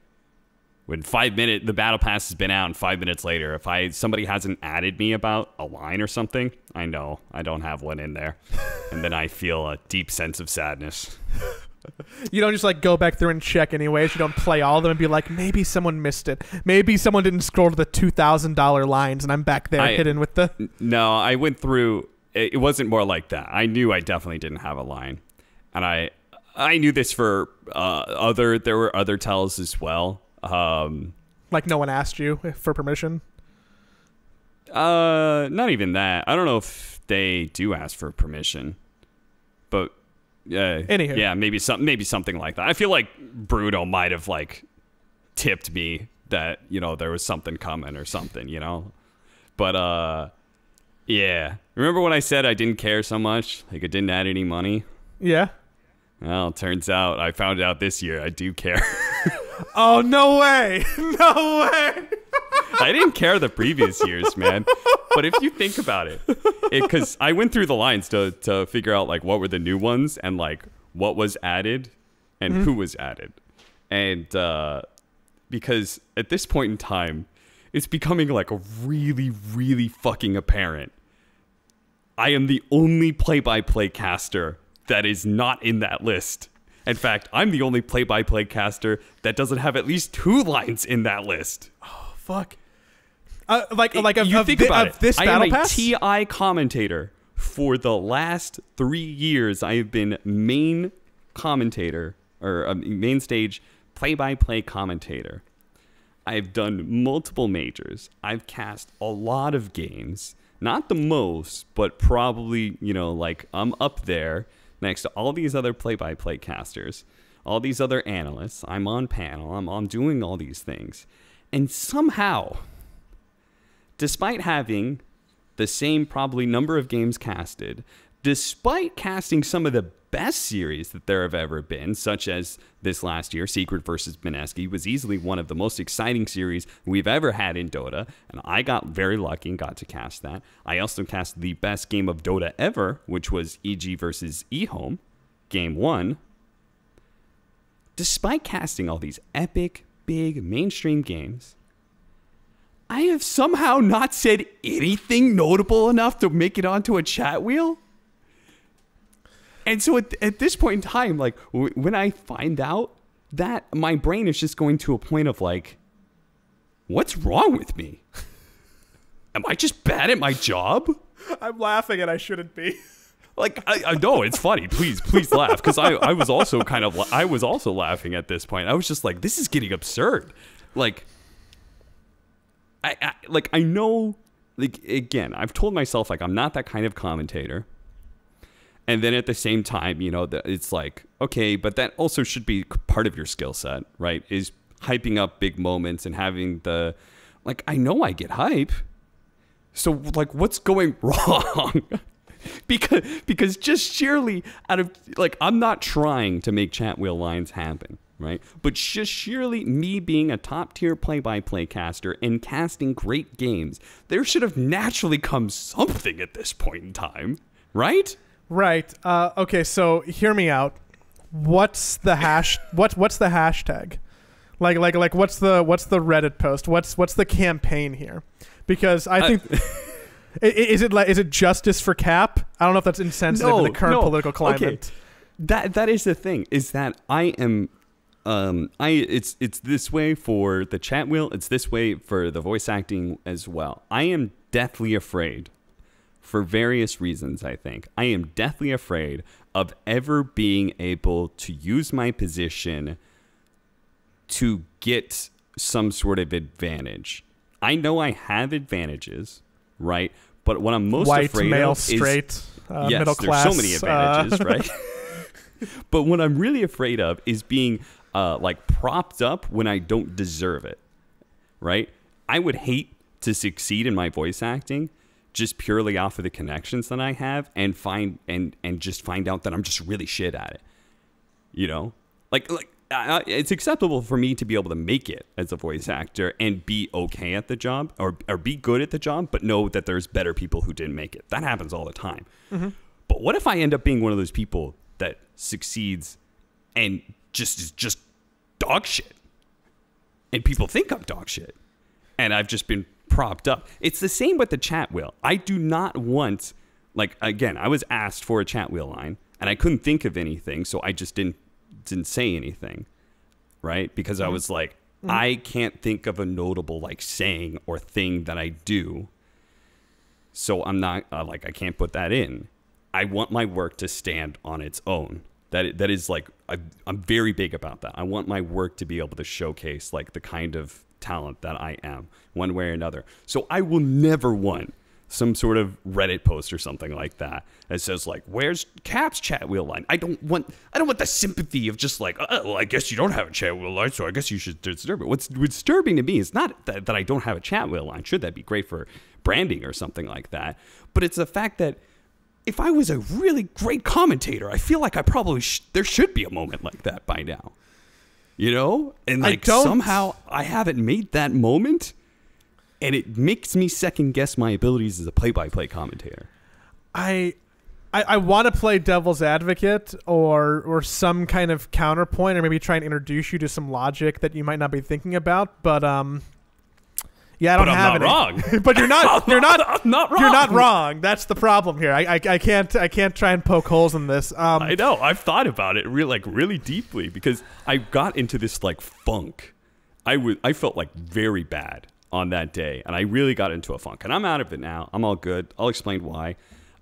when the battle pass has been out and 5 minutes later, if somebody hasn't added me about a line or something, I know I don't have one in there. And then I feel a deep sense of sadness. You don't just, like, go back through and check anyways. You don't play all of them and be like, maybe someone missed it. Maybe someone didn't scroll to the $2,000 lines and I'm back there hidden with the... No, I went through... It wasn't more like that. I knew I definitely didn't have a line. And I knew this for there were other tells as well. Like, no one asked you for permission? Not even that. I don't know if they do ask for permission. But... Anywho. Yeah, maybe something like that. I feel like Bruno might have, like, tipped me that, you know, there was something coming or something, you know. But yeah. Remember when I said I didn't care so much? Like, it didn't add any money? Yeah. Well, turns out I found out this year I do care. Oh, no way. No way. I didn't care the previous years, man. But if you think about it, because I went through the lines to figure out, like, what were the new ones and, like, what was added and who was added. And because at this point in time, it's becoming, like, really, really fucking apparent. I am the only play-by-play caster that is not in that list. In fact, I'm the only play-by-play caster that doesn't have at least 2 lines in that list. Oh, fuck. You think about it. This I battle am a pass? TI commentator for the last 3 years. I have been main commentator or main stage play-by-play commentator. I've done multiple majors. I've cast a lot of games. Not the most, but probably, you know, like, I'm up there next to all these other play-by-play casters. all these other analysts. I'm on panel. I'm doing all these things. And somehow, despite having the same probably number of games casted, despite casting some of the best series that there have ever been, such as this last year, Secret versus Mineski was easily one of the most exciting series we've ever had in Dota, and I got very lucky and got to cast that. I also cast the best game of Dota ever, which was EG versus eHome, Game 1. Despite casting all these epic, big, mainstream games, I have somehow not said anything notable enough to make it onto a chat wheel. And so at this point in time, like when I find out that, my brain is just going to a point of like, what's wrong with me? Am I just bad at my job? I'm laughing and I shouldn't be. Like, I know it's funny. Please laugh. Because I was also I was also laughing at this point. I was just like, this is getting absurd. Like, I know, like, again, I've told myself, like, I'm not that kind of commentator. And then at the same time, you know, it's like, okay, but that also should be part of your skill set, right? Is hyping up big moments and having the, like, I know I get hype. So, like, what's going wrong? because just sheerly out of, like, I'm not trying to make chat wheel lines happen, right? But just sheerly me being a top tier play-by-play caster and casting great games, there should have naturally come something at this point in time, right? Right. Okay. So hear me out. What's the what's the hashtag? Like what's the Reddit post? What's the campaign here? Because I think is it justice for Cap? I don't know if that's insensitive in the current political climate. Okay. That is the thing. Is that I am. It's this way for the chat wheel. It's this way for the voice acting as well. I am deathly afraid. For various reasons, I think. I am deathly afraid of ever being able to use my position to get some sort of advantage. I know I have advantages, right? But what I'm most afraid male, of straight, is... yes, middle class. There's so many advantages, right? But what I'm really afraid of is being like propped up when I don't deserve it, right? I would hate to succeed in my voice acting just purely off of the connections that I have and just find out that I'm just really shit at it. You know, like it's acceptable for me to be able to make it as a voice actor and be okay at the job or be good at the job, but know that there's better people who didn't make it. That happens all the time. Mm-hmm. But what if I end up being one of those people that succeeds and is just dog shit, and people think I'm dog shit, and I've just been propped up? It's the same with the chat wheel. I do not want, like, again, I was asked for a chat wheel line and I couldn't think of anything, so I just didn't say anything, right? Because I was like, I can't think of a notable, like, saying or thing that I do, so I'm not I can't put that in. I want my work to stand on its own. That is like, I'm very big about that. I want my work to be able to showcase, like, the kind of talent that I am, one way or another. So I will never want some sort of Reddit post or something like that that says, like, where's Cap's chat wheel line? I don't want the sympathy of just like, oh, well, I guess you don't have a chat wheel line, so I guess you should disturb it. What's disturbing to me is not that I don't have a chat wheel line. Sure, that'd be great for branding or something like that, but it's the fact that if I was a really great commentator, I feel like I probably there should be a moment like that by now. You know? And, like, somehow I haven't made that moment, and it makes me second guess my abilities as a play-by-play commentator. I want to play devil's advocate or some kind of counterpoint, or maybe try and introduce you to some logic that you might not be thinking about, but yeah, I don't have any. Wrong. But you're not. You're not. I'm not wrong. You're not wrong. That's the problem here. I can't try and poke holes in this. I know. I've thought about it really deeply because I got into this, like, funk. I felt like very bad on that day, and I really got into a funk. And I'm out of it now. I'm all good. I'll explain why.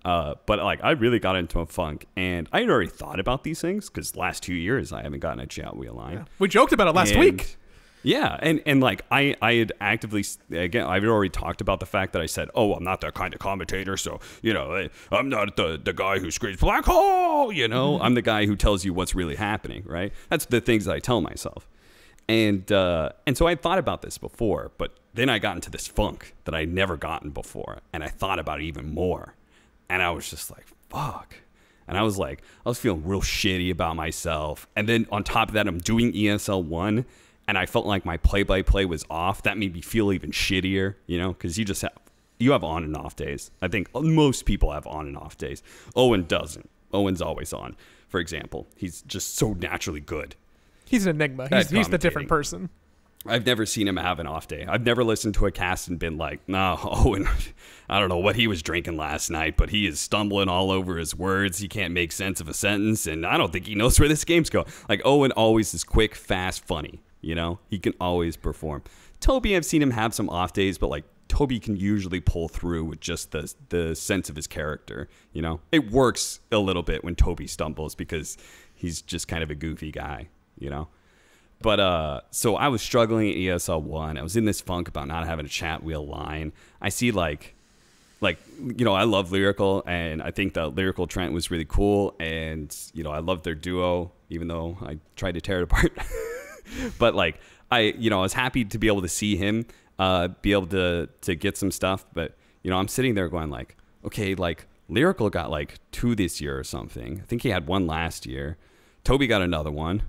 But, like, I really got into a funk, and I had already thought about these things because last 2 years I haven't gotten a chat wheel line. Yeah. We joked about it last week. Yeah, and like I had actively, again, I've already talked about the fact that I said, oh, I'm not that kind of commentator, so, you know, I'm not the guy who screams black hole, you know, I'm the guy who tells you what's really happening, right? That's the things that I tell myself. And so I thought about this before, but then I got into this funk that I'd never gotten before, and I thought about it even more, and I was just like, fuck. And I was feeling real shitty about myself, and then on top of that, I'm doing ESL 1, and I felt like my play-by-play was off. That made me feel even shittier, you know, because you have on and off days. I think most people have on and off days. Owen doesn't. Owen's always on, for example. He's just so naturally good. He's an enigma. He's the different person. I've never seen him have an off day. I've never listened to a cast and been like, no, Owen, I don't know what he was drinking last night, but he is stumbling all over his words. He can't make sense of a sentence, and I don't think he knows where this game's going. Like, Owen always is quick, fast, funny. You know, he can always perform. Toby, I've seen him have some off days, but like Toby can usually pull through with just the sense of his character. You know, it works a little bit when Toby stumbles because he's just kind of a goofy guy, you know. But so I was struggling at ESL 1. I was in this funk about not having a chat wheel line. I see like you know, I love Lyrical, and I think that Lyrical Trent was really cool, and you know, I love their duo, even though I tried to tear it apart. But like I was happy to be able to see him be able to get some stuff. But you know, I'm sitting there going like, okay, like Lyrical got like 2 this year or something. I think he had 1 last year. Toby got another one.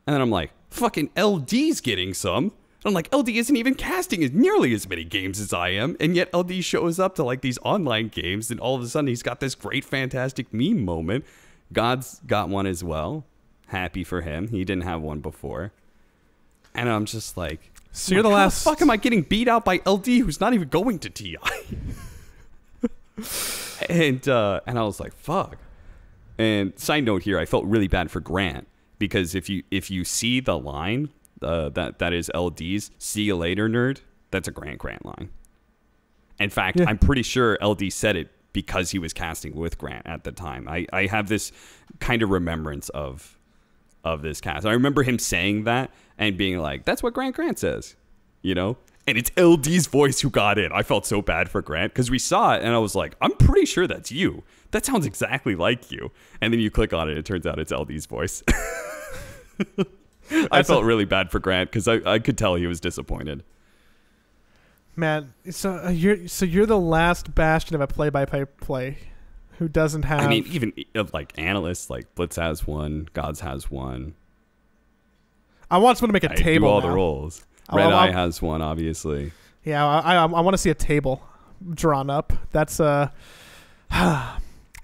And then I'm like, fucking LD's getting some. And I'm like, LD isn't even casting nearly as many games as I am. And yet LD shows up to like these online games, and all of a sudden he's got this great, fantastic meme moment. God's got one as well. Happy for him. He didn't have one before. And I'm just like, so you're the last. How the fuck am I getting beat out by LD who's not even going to TI? and I was like, fuck. And side note here, I felt really bad for Grant, because if you see the line that is LD's, see you later, nerd, that's a Grant line. In fact, I'm pretty sure LD said it because he was casting with Grant at the time. I have this kind of remembrance of this cast. I remember him saying that and being like, that's what Grant says, you know? And it's LD's voice who got in. I felt so bad for Grant because we saw it and I was like, I'm pretty sure that's you. That sounds exactly like you. And then you click on it, it turns out it's LD's voice. I felt really bad for Grant because I could tell he was disappointed. Man, so you're the last bastion of a play-by-play who doesn't have. I mean, even of like analysts, like Blitz has one, Gods has one. I want someone to make a table. Do all now. The roles. Red Eye has one, obviously. Yeah, I want to see a table drawn up. That's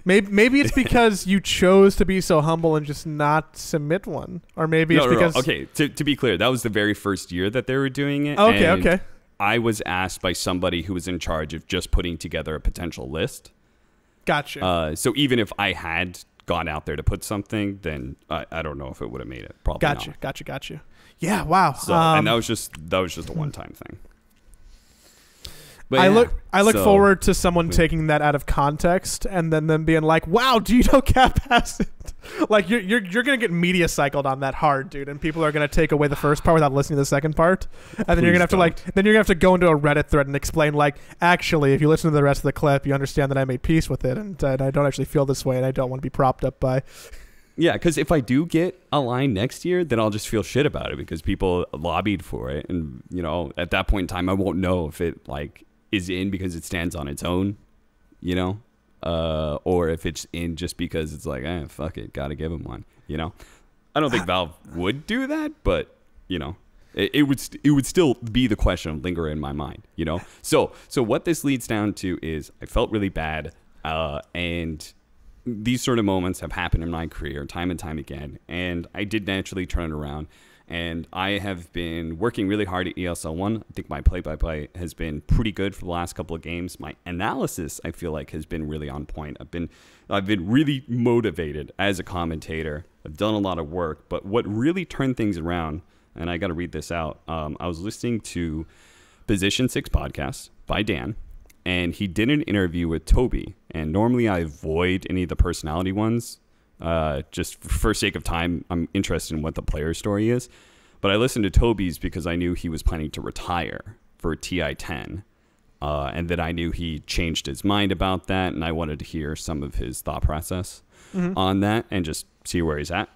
maybe it's because you chose to be so humble and just not submit one, or maybe it's because. Okay, to be clear, that was the very first year that they were doing it. Okay. I was asked by somebody who was in charge of just putting together a potential list. Gotcha. So even if I had gone out there to put something, then I don't know if it would have made it. Probably not. Gotcha. Yeah. Wow. So, and that was just a one-time thing. But I look forward to someone taking that out of context and then them being like, "Wow, do you know Cap has it?" Like you're gonna get media cycled on that hard, dude, and people are gonna take away the first part without listening to the second part, and then you're gonna have to go into a Reddit thread and explain like, actually, if you listen to the rest of the clip, you understand that I made peace with it, and I don't actually feel this way, and I don't want to be propped up by. Yeah, because if I do get a line next year, then I'll just feel shit about it because people lobbied for it, and you know, at that point in time, I won't know if it like is in because it stands on its own, you know, or if it's in just because it's like, fuck it, gotta give him one, you know. I don't think Valve would do that, but you know, it would still be the question linger in my mind, you know. So what this leads down to is I felt really bad, and these sort of moments have happened in my career time and time again, and I did naturally turn it around. And I have been working really hard at ESL 1. I think my play-by-play has been pretty good for the last couple of games. My analysis, I feel like, has been really on point. I've been really motivated as a commentator. I've done a lot of work. But what really turned things around, and I got to read this out, I was listening to Position 6 podcast by Dan, and he did an interview with Toby. And normally I avoid any of the personality ones. Just for sake of time, I'm interested in what the player story is. But I listened to Toby's because I knew he was planning to retire for TI-10. And then I knew he changed his mind about that, and I wanted to hear some of his thought process on that and just see where he's at.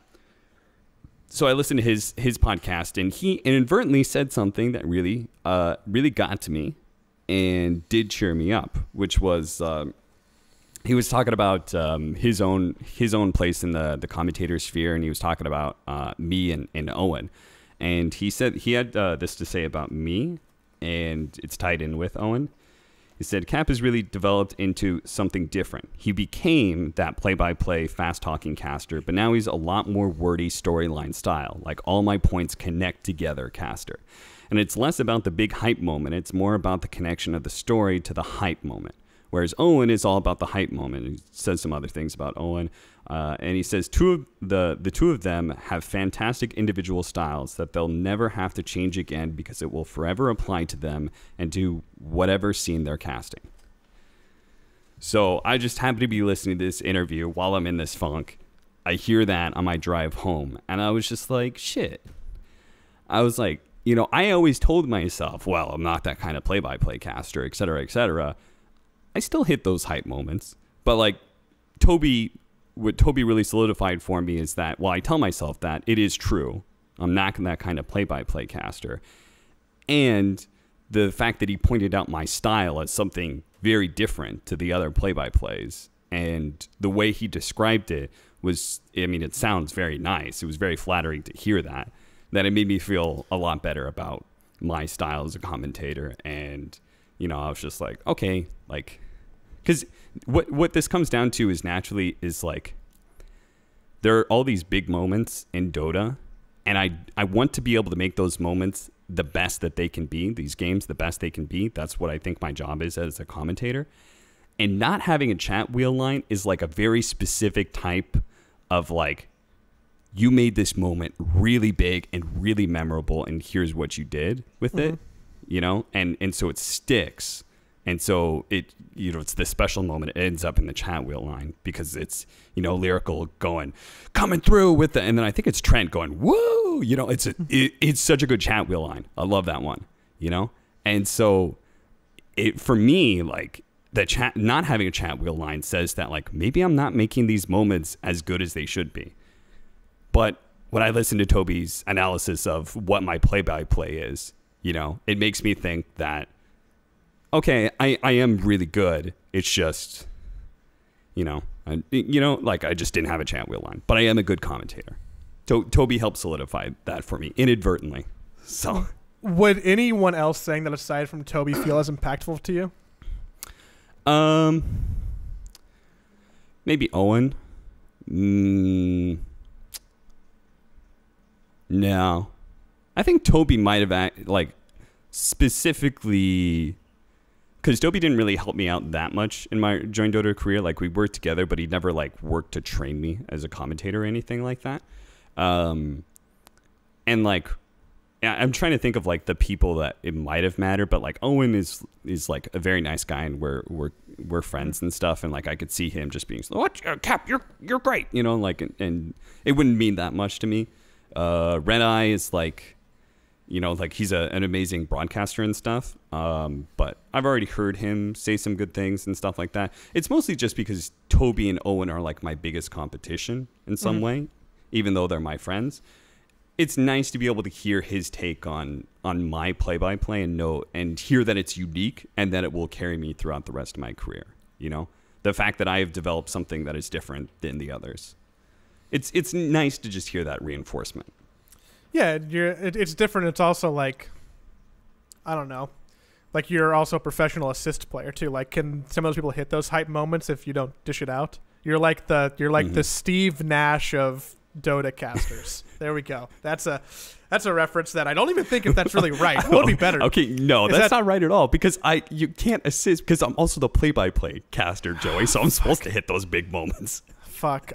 So I listened to his podcast, and he inadvertently said something that really got to me and did cheer me up, which was he was talking about his own place in the commentator sphere, and he was talking about me and Owen. And he said he had this to say about me, and it's tied in with Owen. He said, Cap has really developed into something different. He became that play-by-play, fast-talking caster, but now he's a lot more wordy storyline style, like all my points connect together caster. And it's less about the big hype moment. It's more about the connection of the story to the hype moment. Whereas Owen is all about the hype moment. He says some other things about Owen. And he says the two of them have fantastic individual styles that they'll never have to change again because it will forever apply to them and to whatever scene they're casting. So I just happen to be listening to this interview while I'm in this funk. I hear that on my drive home. And I was just like, shit. I was like, I always told myself, well, I'm not that kind of play-by-play caster, et cetera, et cetera. I still hit those hype moments, but like what Toby really solidified for me is that, well, I tell myself that it is true. I'm not that kind of play-by-play caster. And the fact that he pointed out my style as something very different to the other play-by-plays, and the way he described it was, it sounds very nice. It was very flattering to hear that it made me feel a lot better about my style as a commentator. And, I was just like, okay, like, because what this comes down to is like there are all these big moments in Dota, and I want to be able to make those moments the best that they can be, these games the best they can be. That's what I think my job is as a commentator. And not having a chat wheel line is like a very specific type of like, you made this moment really big and really memorable, and here's what you did with it, and so it sticks. And so it's this special moment. It ends up in the chat wheel line because it's, lyrical coming through with the, and then I think it's Trent going, woo, it's such a good chat wheel line. I love that one, And so for me, like not having a chat wheel line says that like, maybe I'm not making these moments as good as they should be. But when I listen to Toby's analysis of what my play-by-play is, it makes me think that, okay, I am really good. It's just, like I just didn't have a chat wheel line, but I am a good commentator. Toby helped solidify that for me inadvertently. So, would anyone else saying that aside from Toby feel as impactful to you? Maybe Owen. No, I think Toby might have specifically. Because Toby didn't really help me out that much in my Join Dota career. Like, we worked together, but he never, worked to train me as a commentator or anything like that. And, I'm trying to think of, the people that it might have mattered. But, Owen is a very nice guy, and we're friends and stuff. And, I could see him just being, what, Cap, you're great. And it wouldn't mean that much to me. Red Eye is, he's an amazing broadcaster and stuff. But I've already heard him say some good things and stuff like that. It's mostly just because Toby and Owen are my biggest competition in some way, even though they're my friends. It's nice to be able to hear his take on my play-by-play and hear that it's unique and that it will carry me throughout the rest of my career. The fact that I have developed something that is different than the others. It's nice to just hear that reinforcement. Yeah, it's different. It's also I don't know, you're also a professional assist player too. Can some of those people hit those hype moments if you don't dish it out? You're the Steve Nash of Dota casters. There we go. That's a reference that I don't even think if that's really right. What would be better? Okay, no, that's not right at all because you can't assist because I'm also the play-by-play caster, Joey. So I'm supposed to hit those big moments. Fuck.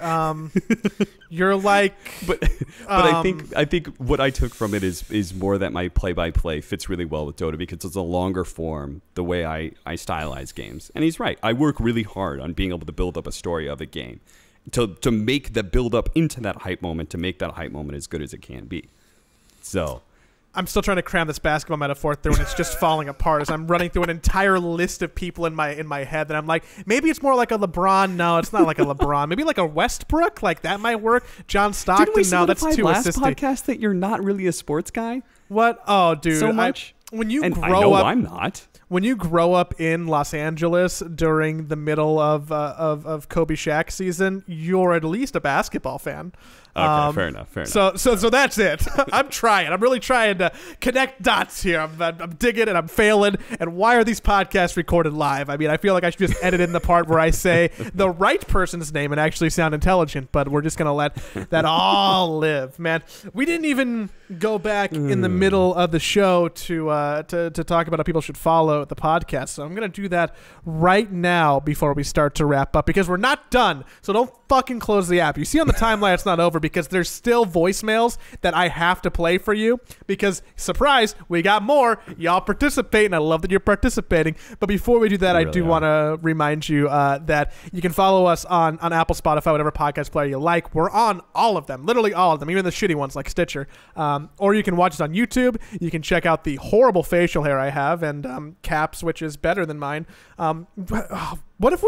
You're but I think what I took from it is more that my play-by-play fits really well with Dota because it's a longer form, the way I stylize games. And he's right. I work really hard on being able to build up a story of a game to make the build up into that hype moment, to make that hype moment as good as it can be. So I'm still trying to cram this basketball metaphor through, and it's just falling apart as I'm running through an entire list of people in my head that I'm like, maybe it's more like a LeBron. No, it's not like a LeBron. Maybe like a Westbrook. Like that might work. John Stockton. No, that's too last assisty. podcast that you're not really a sports guy. What? Oh, dude. So much. When you and grow I know up, I'm not. When you grow up in Los Angeles during the middle of Kobe Shaq season, you're at least a basketball fan. Okay, fair enough. So that's it. I'm trying. I'm really trying to connect dots here. I'm digging and I'm failing. And why are these podcasts recorded live? I mean, I feel like I should just edit in the part where I say the right person's name and actually sound intelligent, but we're just going to let that all live. Man, we didn't even go back in the middle of the show to talk about how people should follow the podcast. So I'm going to do that right now before we start to wrap up, because we're not done. So don't fucking close the app. You see on the timeline it's not over, because there's still voicemails that I have to play for you, because surprise, we got more. Y'all participate, and I love that you're participating. But before we do that, I do want to remind you that you can follow us on Apple, Spotify, whatever podcast player you like. We're on all of them, literally all of them, even the shitty ones like Stitcher. Or you can watch us on YouTube. You can check out the horrible facial hair I have and Caps, which is better than mine. What if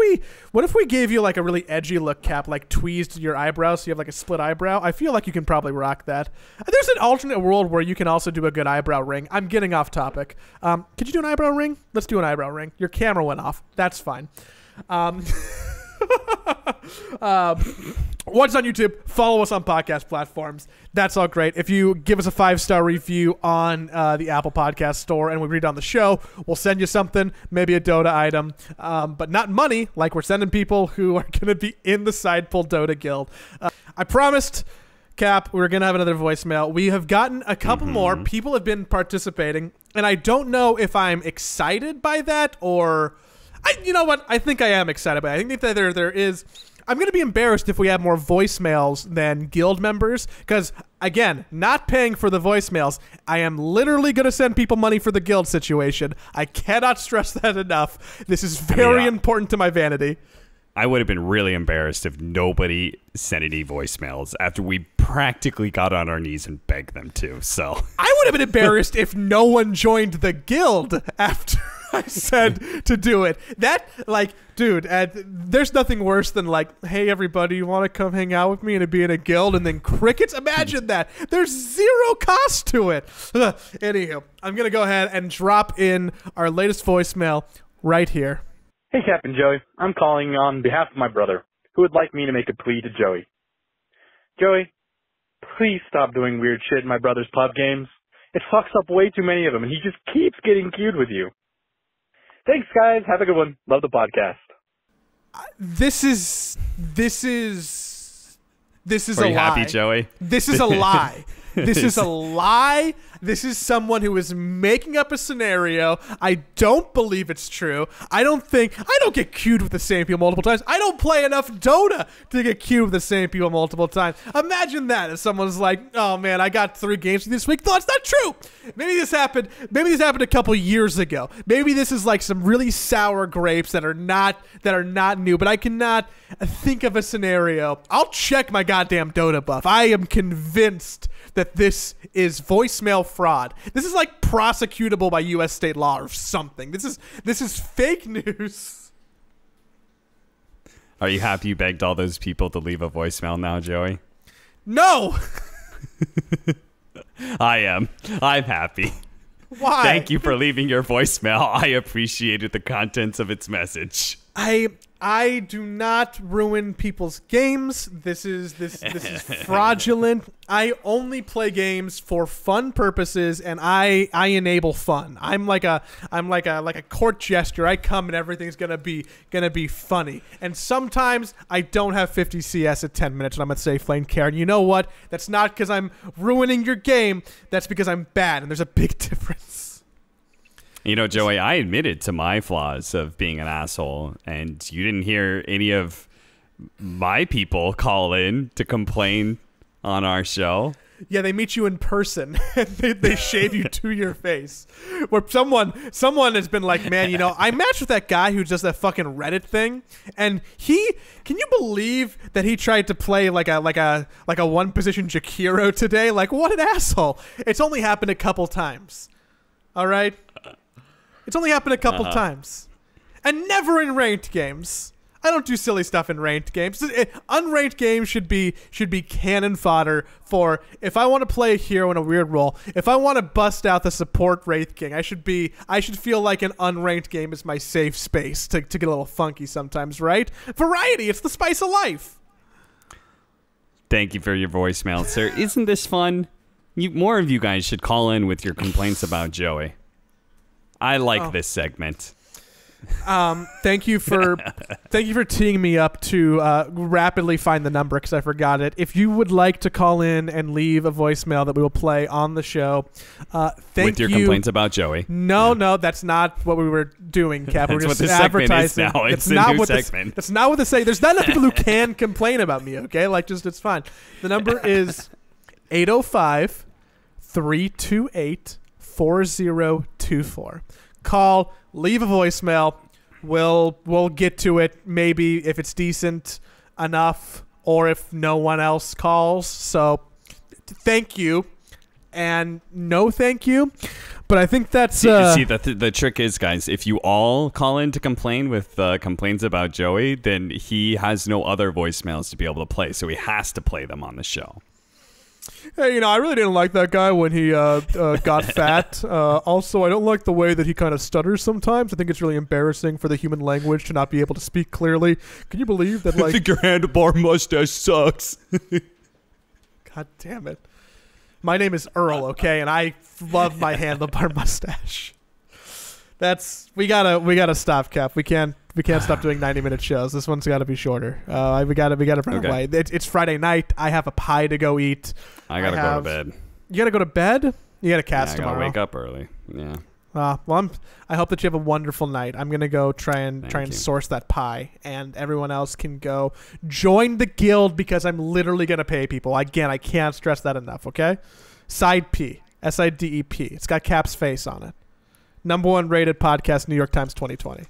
we gave you like a really edgy look, Cap, like tweezed your eyebrows so you have like a split eyebrow? I feel like you can probably rock that. There's an alternate world where you can also do a good eyebrow ring. I'm getting off topic. Could you do an eyebrow ring? Let's do an eyebrow ring. Your camera went off. That's fine. Watch us on YouTube. Follow us on podcast platforms. That's all great. If you give us a 5-star review on the Apple Podcast Store and we read on the show, we'll send you something, maybe a Dota item, but not money like we're sending people who are going to be in the Sidepull Dota Guild. I promised, Cap, we were going to have another voicemail. We have gotten a couple more. People have been participating, and I don't know if I'm excited by that or... you know what? I think I am excited by it. I think that there is... I'm going to be embarrassed if we have more voicemails than guild members, because, again, not paying for the voicemails, I am literally going to send people money for the guild situation. I cannot stress that enough. This is very important to my vanity. I would have been really embarrassed if nobody sent any voicemails after we practically got on our knees and begged them to. So I would have been embarrassed if no one joined the guild after I said to do it. That, like, dude, there's nothing worse than like, hey, everybody, you want to come hang out with me and be in a guild? And then crickets? Imagine that. There's zero cost to it. Anywho, I'm going to go ahead and drop in our latest voicemail right here. Hey, Captain Joey. I'm calling on behalf of my brother, who would like me to make a plea to Joey. Joey, please stop doing weird shit in my brother's pub games. It fucks up way too many of them, and he just keeps getting queued with you. Thanks, guys. Have a good one. Love the podcast. This is Are a you lie. happy, Joey? This is a lie. This is a lie. This is someone who is making up a scenario. I don't believe it's true. I don't get queued with the same people multiple times. I don't play enough Dota to get queued with the same people multiple times. Imagine that if someone's like, oh man, I got 3 games this week. No, it's not true. Maybe this happened a couple years ago. Maybe this is like some really sour grapes that are not new, but I cannot think of a scenario. I'll check my goddamn Dota buff. I am convinced that this is voicemail fraud. This is like prosecutable by U.S. state law or something. This is fake news. Are you happy you begged all those people to leave a voicemail now, Joey? No. I am. I'm happy. Why? Thank you for leaving your voicemail. I appreciated the contents of its message. I do not ruin people's games. This is fraudulent. I only play games for fun purposes, and I enable fun. I'm like a court jester. I come and everything's gonna be funny. And sometimes I don't have 50 CS at 10 minutes, and I'm at safe lane care. And you know what? That's not because I'm ruining your game. That's because I'm bad, and there's a big difference. You know, Joey, I admitted to my flaws of being an asshole, and you didn't hear any of my people call in to complain on our show. Yeah, they meet you in person and they shave you to your face. Where someone has been like, man, I matched with that guy who does that fucking Reddit thing, and can you believe that he tried to play like a one position Jakiro today? Like, what an asshole! It's only happened a couple times. All right, it's only happened a couple times, and never in ranked games. I don't do silly stuff in ranked games. Unranked games should be cannon fodder for if I want to play a hero in a weird role. If I want to bust out the support Wraith King, I should feel like an unranked game is my safe space to get a little funky sometimes, right? Variety, it's the spice of life. Thank you for your voicemail, sir. Isn't this fun? More of you guys should call in with your complaints about Joey. I like this segment. Thank you for teeing me up to rapidly find the number because I forgot it. If you would like to call in and leave a voicemail that we will play on the show, with your complaints about Joey. No, that's not what we were doing, Cap. We're just advertising. It's a new segment. That's not what they say. There's not enough people who can complain about me. Okay, it's fine. The number is 805-328-4024. Call. Leave a voicemail. We'll get to it maybe if it's decent enough or if no one else calls. So thank you and no thank you. But I think that's... See, the trick is, guys, if you all call in to complain with complaints about Joey, then he has no other voicemails to be able to play. So he has to play them on the show. Hey, I really didn't like that guy when he got fat. Also, I don't like the way that he kind of stutters sometimes. I think it's really embarrassing for the human language to not be able to speak clearly. Can you believe that? I think your handlebar mustache sucks. God damn it. My name is Earl, okay, and I love my handlebar mustache. We gotta stop, Cap. We can't stop doing 90-minute shows. This one's got to be shorter. We gotta run away. It's Friday night. I have a pie to go eat. I gotta go to bed. You gotta go to bed? You gotta cast tomorrow. I gotta wake up early. Yeah. Well, I hope that you have a wonderful night. I'm gonna go try and source that pie, and everyone else can go join the guild because I'm literally gonna pay people. Again, I can't stress that enough. Okay, Side P, SIDEP. It's got Cap's face on it. #1 rated podcast, New York Times 2020.